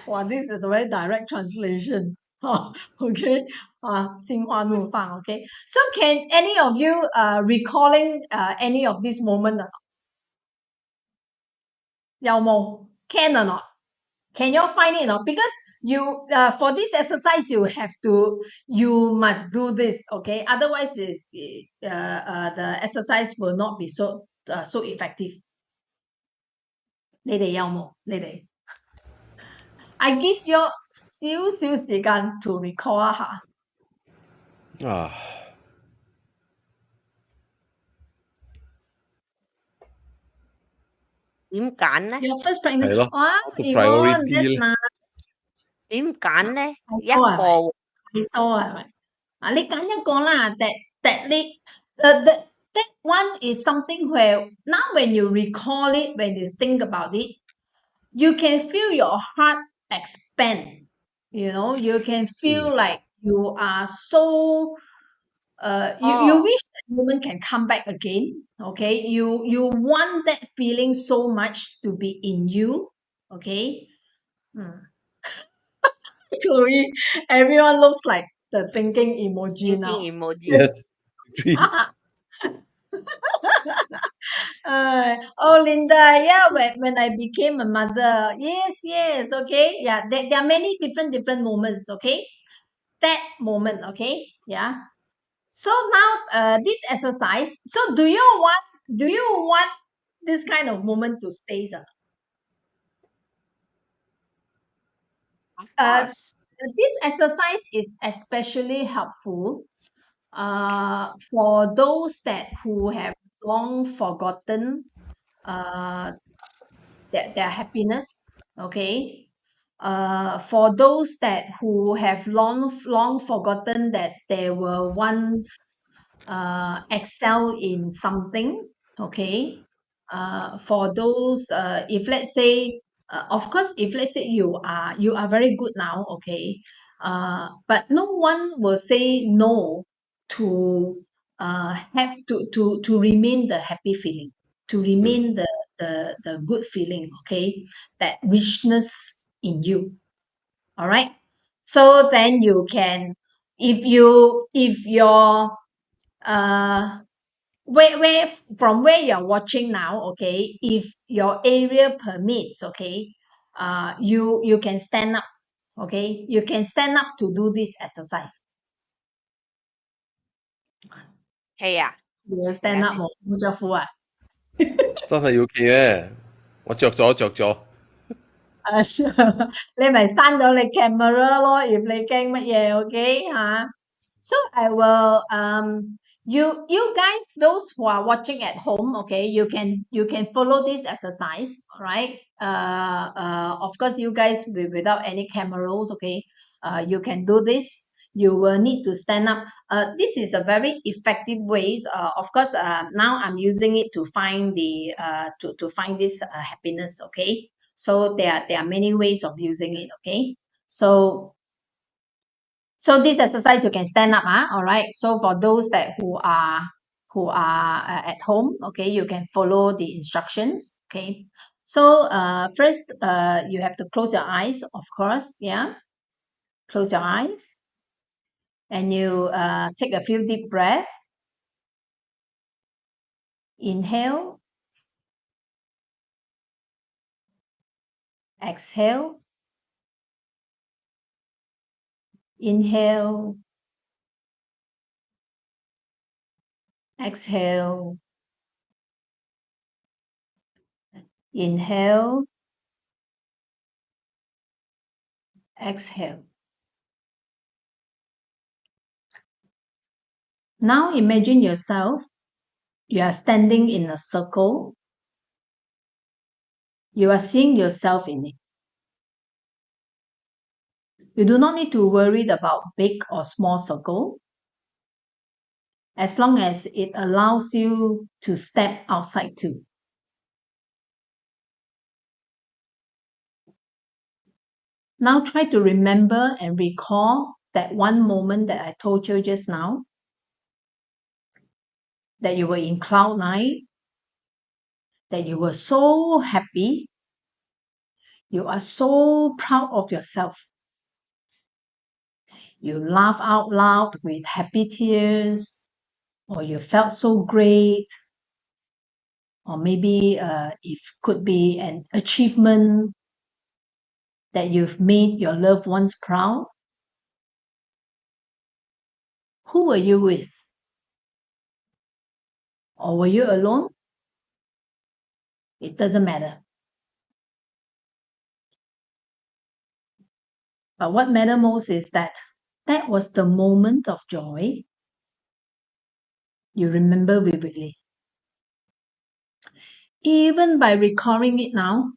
Wow, this is a very direct translation. Okay, 心花怒放. Okay, so can any of you recalling any of this moment? 有冇? Can or not? Can you all find it? No? Because you for this exercise you must do this, okay? Otherwise the exercise will not be so effective. 你哋有冇？你哋 I give you 少少時間 to recall 一下。啊，點揀呢？ Your first pregnancy，係咯哇 ，to Yvonne priority that's 咧， nice，點揀呢？一太多係咪？個太多係咪？啊，你揀一個啦，that one is something where now when you recall it, when you think about it, you can feel your heart expand. You know, you can feel like you are so you 哦， wish that moment can come back again. Okay, you want that feeling so much to be in you. Okay. Chloe, everyone looks like the thinking emoji thinking now. emoji. Yes, agree. Oh, Linda, yeah, when I became a mother, yes, okay, yeah, there are many different moments, okay, that moment, okay, yeah. So now, this exercise. So do you want this kind of moment to stay, sir? Of Uh, course. this exercise is especially helpful for those that who have long forgotten their happiness, okay, for those that who have long forgotten that they were once excel in something, okay, for those if let's say of course if let's say you are very good now, okay, but no one will say no to have to remain the happy feeling, to remain the good feeling, okay, that richness in you. All right, so then you can, if your where from where you're watching now, okay, if your area permits, okay, you can stand up, okay, you can stand up to do this exercise. 係啊，你要 stand up 冇？冇着褲啊？真係要企咩？我着咗。你咪刪咗你 camera 咯，if 你驚乜嘢，OK 吓？So I will you guys, those who are watching at home, okay, you can follow this exercise, right? Of course you guys without any cameras, okay, you can do this. You will need to stand up. This is a very effective ways. Of course, now I'm using it to find the to find this happiness, okay. So there are many ways of using it, okay. So this exercise you can stand up, all right. So for those that who are at home, okay, you can follow the instructions, okay. So first you have to close your eyes, of course, yeah. Close your eyes and you take a few deep breaths. Inhale, exhale, inhale, exhale, inhale, exhale. Now imagine yourself, you are standing in a circle. You are seeing yourself in it. You do not need to worry about big or small circle, as long as it allows you to step outside too. Now try to remember and recall that one moment that I told you just now, that you were in cloud nine, that you were so happy, you are so proud of yourself. You laugh out loud with happy tears, or you felt so great, or maybe if could be an achievement, that you've made your loved ones proud? Who were you with? Or were you alone? It doesn't matter. But what matters most is that was the moment of joy you remember vividly. Even by recalling it now,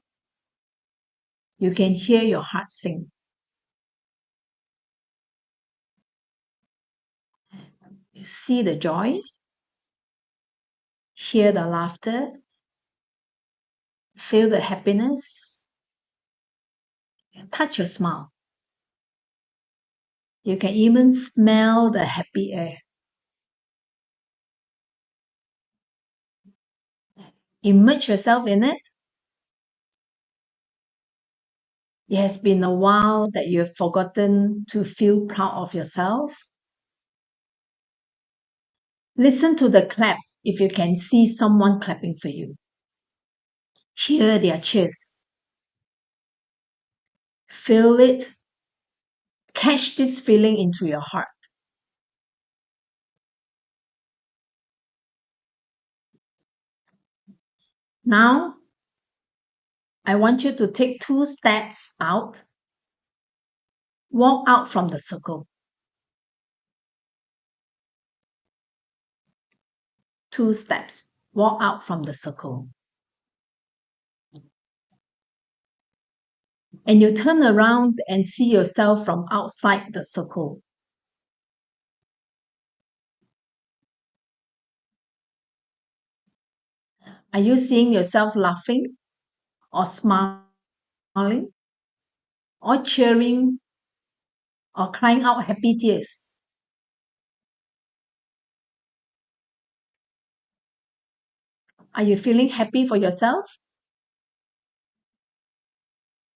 you can hear your heart sing. You see the joy, hear the laughter, feel the happiness, touch a smile. You can even smell the happy air. Immerse yourself in it. It has been a while that you have forgotten to feel proud of yourself. Listen to the clap if you can see someone clapping for you. Hear their cheers. Feel it. Catch this feeling into your heart. Now, I want you to take 2 steps out. Walk out from the circle. 2 steps. Walk out from the circle. And you turn around and see yourself from outside the circle. Are you seeing yourself laughing or smiling or cheering or crying out happy tears? Are you feeling happy for yourself?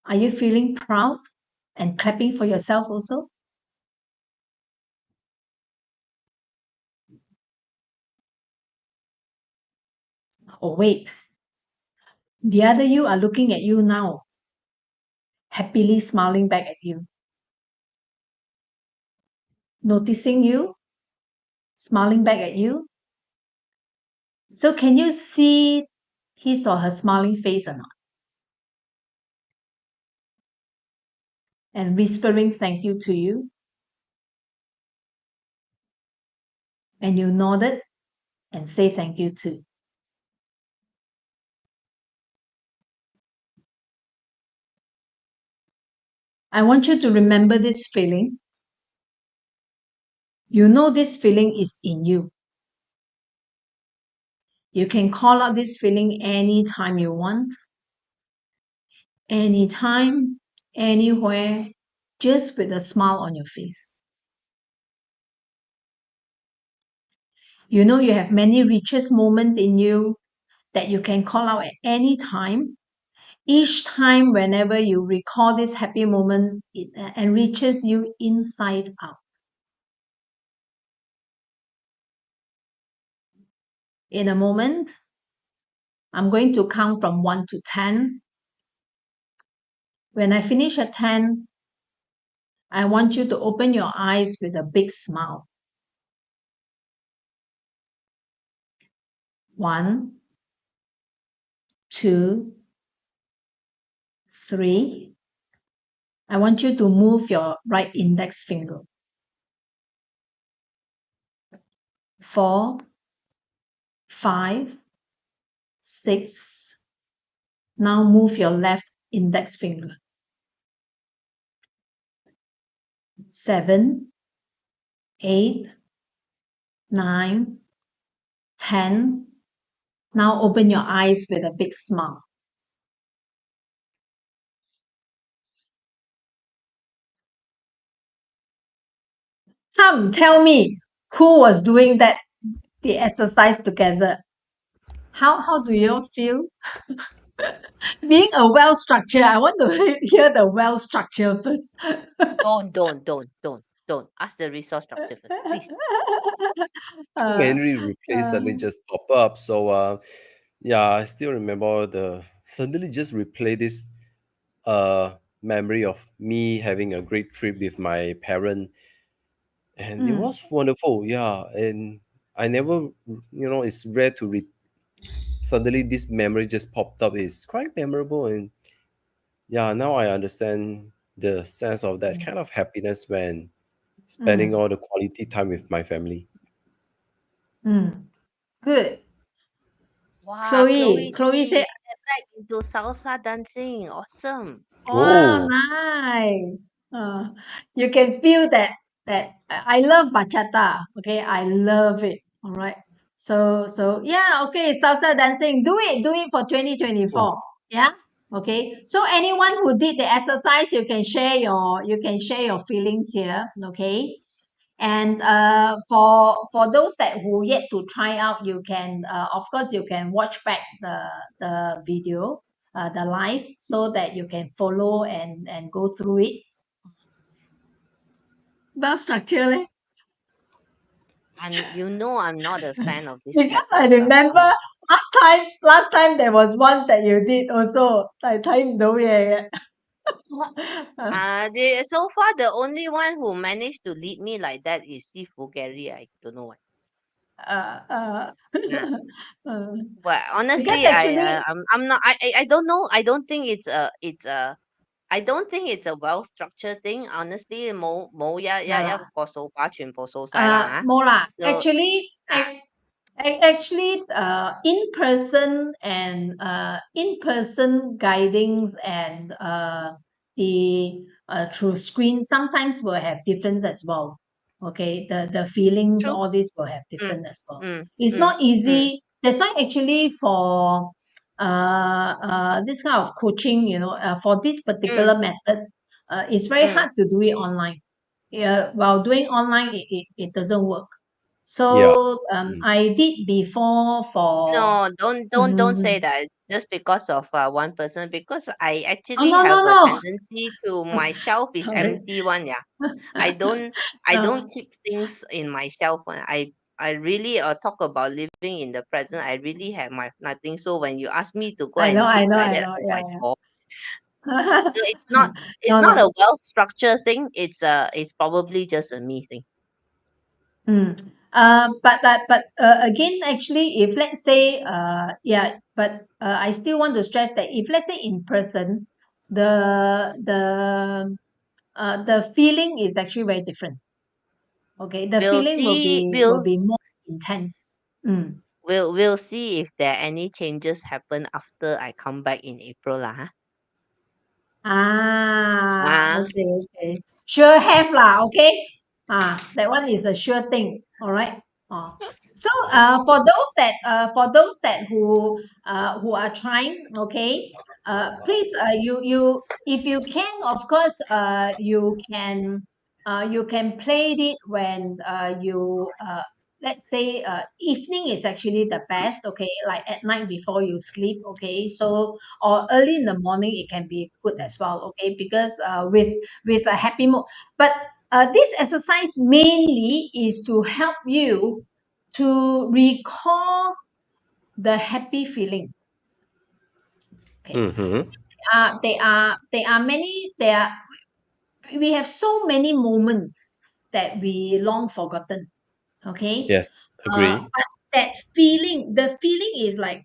Are you feeling proud and clapping for yourself also? Oh, wait. The other you are looking at you now, happily smiling back at you. Noticing you, smiling back at you. So can you see his or her smiling face or not? And whispering thank you to you. And you nodded and say thank you too. I want you to remember this feeling. You know this feeling is in you. You can call out this feeling anytime you want. Anytime, anywhere, just with a smile on your face. You know you have many richest moments in you that you can call out at any time. Each time, whenever you recall these happy moments, it enriches you inside out. In a moment, I'm going to count from 1 to 10. When I finish at 10, I want you to open your eyes with a big smile. 1, 2, 3. I want you to move your right index finger. 4, 5, 6. Now move your left index finger. 7, 8, 9, 10. Now open your eyes with a big smile. Come, tell me, who was doing the exercise together? How do you all feel? Being a well structure, I want to hear the well structure first. Don't. Ask the resource structure first, please. Too many replays suddenly just pop up. So yeah, I still remember the suddenly just replay this memory of me having a great trip with my parent, and it Mm, was wonderful. Yeah, and I never, it's rare to suddenly this memory just popped up. It's quite memorable, and yeah, now I understand the sense of that mm, kind of happiness when spending mm, all the quality time with my family. mm. Good. Wow, Chloe. Chloe, Chloe see, said, you get back into salsa dancing. Awesome. "Wow, Oh, nice." You can feel that I love bachata. Okay, I love it. All right. So yeah. Okay, salsa dancing. Do it for oh, 2024. Yeah. Okay. So anyone who did the exercise, you can share your feelings here. Okay. And for those that who yet to try out, you can of course you can watch back the video, the live, so that you can follow and go through it. That structure leh? I'm not a fan of this Because type of I stuff. remember last time there was once that you did also. I thấy đâu vậy? So far the only one who managed to lead me like that is 𝗥𝗶𝗰 𝗵𝗵. I don't know why. uh, uh, Yeah. uh, But because honestly, actually I'm not. I don't know. I don't think it's a well structured thing. Honestly, mo yeah ya lah. có số quá全部數晒啦啊. More lah. So ah, Actually, in person guidings and the through screen sometimes will have difference as well. Okay, the feelings, true. all this will have Mm, different as well. mm, It's mm, not mm, easy. That's why actually for this kind of coaching, for this mm, particular method, it's very mm. hard to do it online. Yeah, while doing online, it doesn't work. yeah. So Mm. I did before for No, don't say mm, that just because of one person, because I oh actually no no have a no tendency to my shelf is sorry. empty one, yeah. I don't I uh, don't keep things in my shelf one. I really talk about living in the present. I really have my nothing. So when you ask me to go I know and I keep know like I that, know oh my yeah god. yeah. So it's No not no a well structured thing. It's probably just a me thing. mm. But again, actually, if let's say yeah, but I still want to stress that if let's say in person, the feeling is actually very different. Okay, the We'll feeling will see. be will be more intense. Mm. We'll see if there are any changes happen after I come back in April lah. Huh? Ah, Okay, okay. Sure have lah, okay? That one is a sure thing. All right. So for those that who are trying, okay, please you if you can, of course, you can play it when you let's say evening is actually the best, okay, like at night before you sleep, okay, so or early in the morning it can be good as well, okay, because with a happy mood. But this exercise mainly is to help you to recall the happy feeling. Okay, Mm-hmm. there are many there we have so many moments that we long forgotten. Okay, Yes, agree. but that feeling, the feeling is like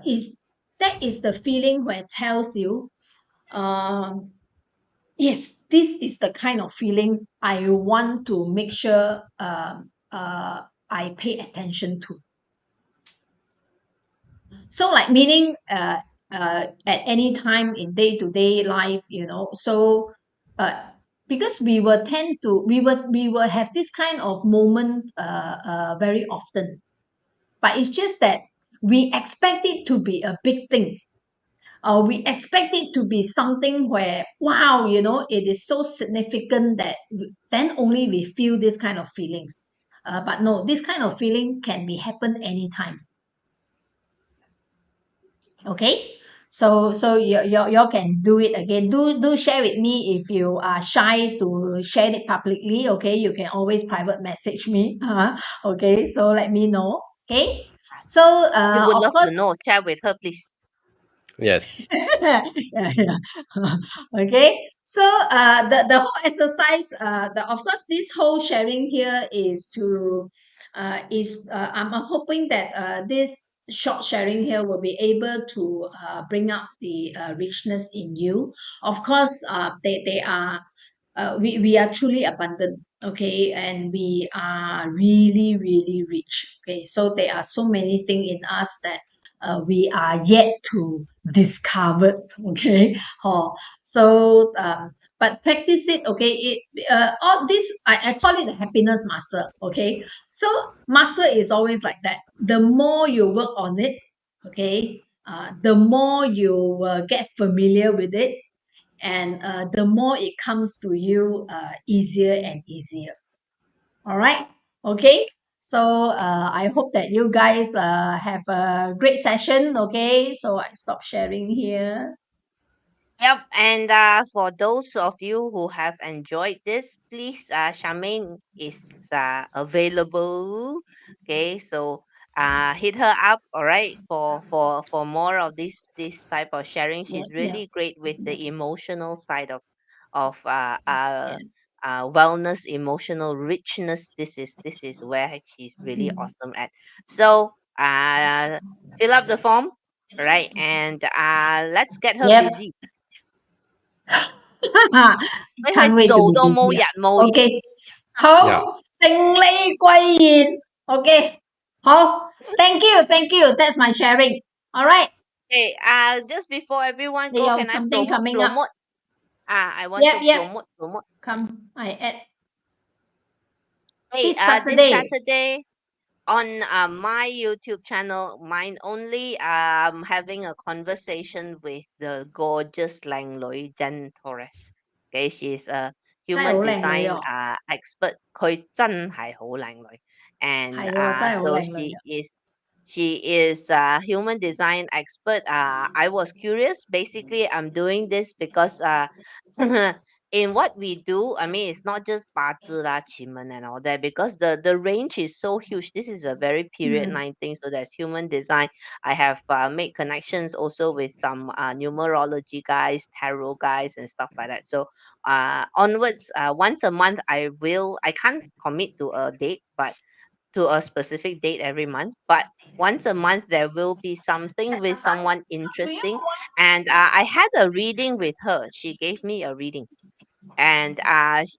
is that is the feeling where it tells you, um yes, this is the kind of feelings I want to make sure I pay attention to. So like meaning at any time in day-to-day life, so uh because we will have this kind of moment very often, but it's just that we expect it to be a big thing. We expect it to be something where, wow, it is so significant that then only we feel this kind of feelings. But no, this kind of feeling can be happen anytime. Okay. So you can do it again. Do share with me if you are shy to share it publicly. Okay, you can always private message me. Okay, so let me know. Okay. So we would of love course, to know. Share with her, please. Yes. Yeah, yeah. Okay. So the whole exercise, of course this whole sharing here is to I'm hoping that this short sharing here will be able to bring up the richness in you. Of course, they are we are truly abundant, okay, and we are really really rich, okay. So there are so many things in us that we are yet to discover, okay. Oh, so but practice it, okay. All this, I call it the happiness muscle, okay. So muscle is always like that. The more you work on it, okay, the more you will get familiar with it, and the more it comes to you easier and easier. All right. Okay. So I hope that you guys have a great session. Okay. So I stop sharing here. Yep, and for those of you who have enjoyed this, please, Charmaine is available. Okay, so hit her up, all right, for more of this type of sharing. Yeah. She's Yeah. really great with the emotional side of Yeah. wellness, emotional richness. This is where she's really Mm. awesome at. So fill up the form, all right, and let's get her Yep. busy. 俾佢 Can't wait to 做 be 到冇 busy. 日冇夜。Okay. Yeah. 好，勝利歸現。Okay. 好，thank you, thank you. That's my sharing. All right. Hey, just before everyone 你 go, 有 can I something promote coming up? promote? I want Yep, to yep. promote. Come, I add Hey, this this Saturday. Saturday on my YouTube channel, mine only, having a conversation with the gorgeous Langloi Jen Torres. Okay, she's a 真係 human 好靚女 design 哦，expert. 佢真係好靚女. And 係喎，真係好 so 靚女啊。she is a human design expert. I was curious. Basically, I'm doing this because in what we do, I mean, it's not just 八字 啦, 奇门 and all that, because the range is so huge. This is a very period 嗯 9 thing. So there's human design. I have made connections also with some numerology guys, tarot guys, and stuff like that. So onwards, once a month, I can't commit to a date, but to a specific date every month. But once a month, there will be something with someone interesting. And I had a reading with her. She gave me a reading, and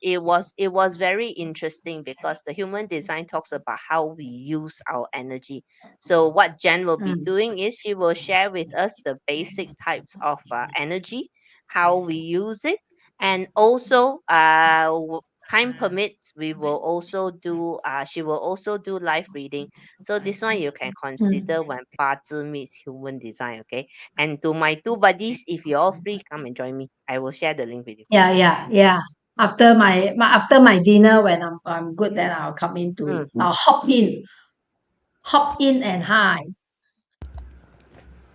it was very interesting because the human design talks about how we use our energy. So what Jen will be 嗯 doing is she will share with us the basic types of energy, how we use it, and also time permits, we will also do she will also do live reading. So this one you can 嗯 consider when 八字 meets human design. Okay, and to my two buddies, if you're all free, come and join me. I will share the link with you. Yeah, yeah, yeah. After my dinner, when I'm good, then I'll come in to Mm. I'll hop in and hi.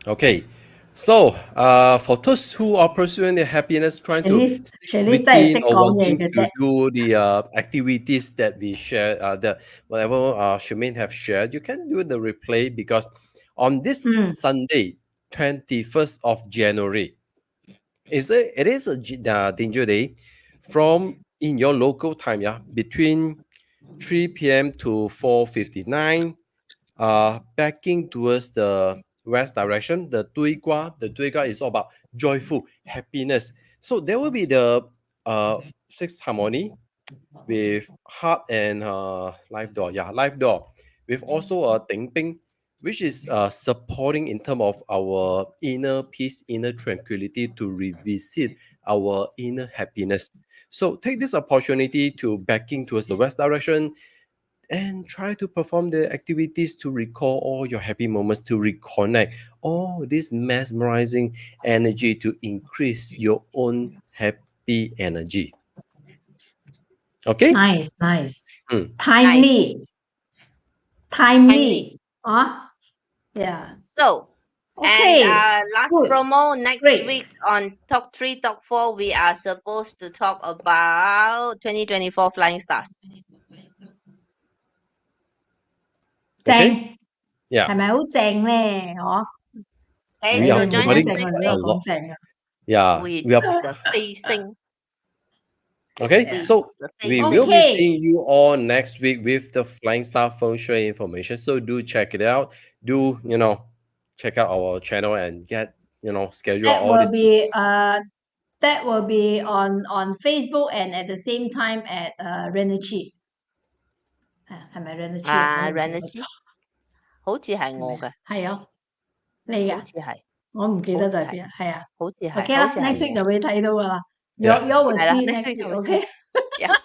Okay. So, for those who are pursuing their happiness, trying to stay 徐呢真係識 within or 講嘢 wanting 嘅 to 啫。do the activities that we share, the whatever Shumin have shared, you can do the replay because on this 嗯 Sunday, 21st of January, it is a danger day from in your local time, yeah, between 3 p.m. to 4:59, backing towards the west direction. The 对卦 is all about joyful happiness. So there will be the sixth harmony with heart and life door. Yeah, life door. With also a ting ping, which is supporting in terms of our inner peace, inner tranquility to revisit our inner happiness. So take this opportunity to backing towards the west direction and try to perform the activities to recall all your happy moments, to reconnect all this mesmerizing energy to increase your own happy energy. Okay? Nice, nice. Hmm. Nice. Timely, Timely. timely. Yeah. So, and Okay. last Good. promo next Great. week on Talk 3, Talk 4, we are supposed to talk about 2024 Flying Stars. 正 Okay? 係 Yeah. 咪好正咧？ Okay, We are so join us providing next quite a week lot. 正啊。Yeah, with we are the 飞星 okay. Yeah. So the we 飞星 will be Okay. seeing you all next week with the Flying Star Feng Shui information. So do check it out. Do check out our channel and get schedule That all will this. be on Facebook and at the same time at 𝗤𝗔𝗊係咪𝗤𝗔𝗊啊？我都唔記得咗， Renity 好似係係咪啊？我嘅，係啊，你㗎？好似係，我唔記好似係，得咗喺邊啊？係啊好似係， ，OK 啦好似係，next week 我。就會睇到㗎啦。You Yeah. you will 係啦 see ，next next week 就 week, 會 okay? 知。Yeah.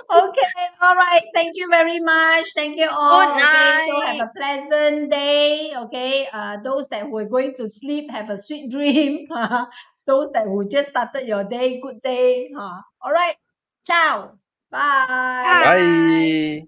Okay, all right. Thank you very much. Thank you Good all. Okay, so have night. a pleasant day. Okay, those that who are going to sleep, have a sweet dream. Those that who just started your day, good day. All right. Ciao. Bye. Bye. Bye.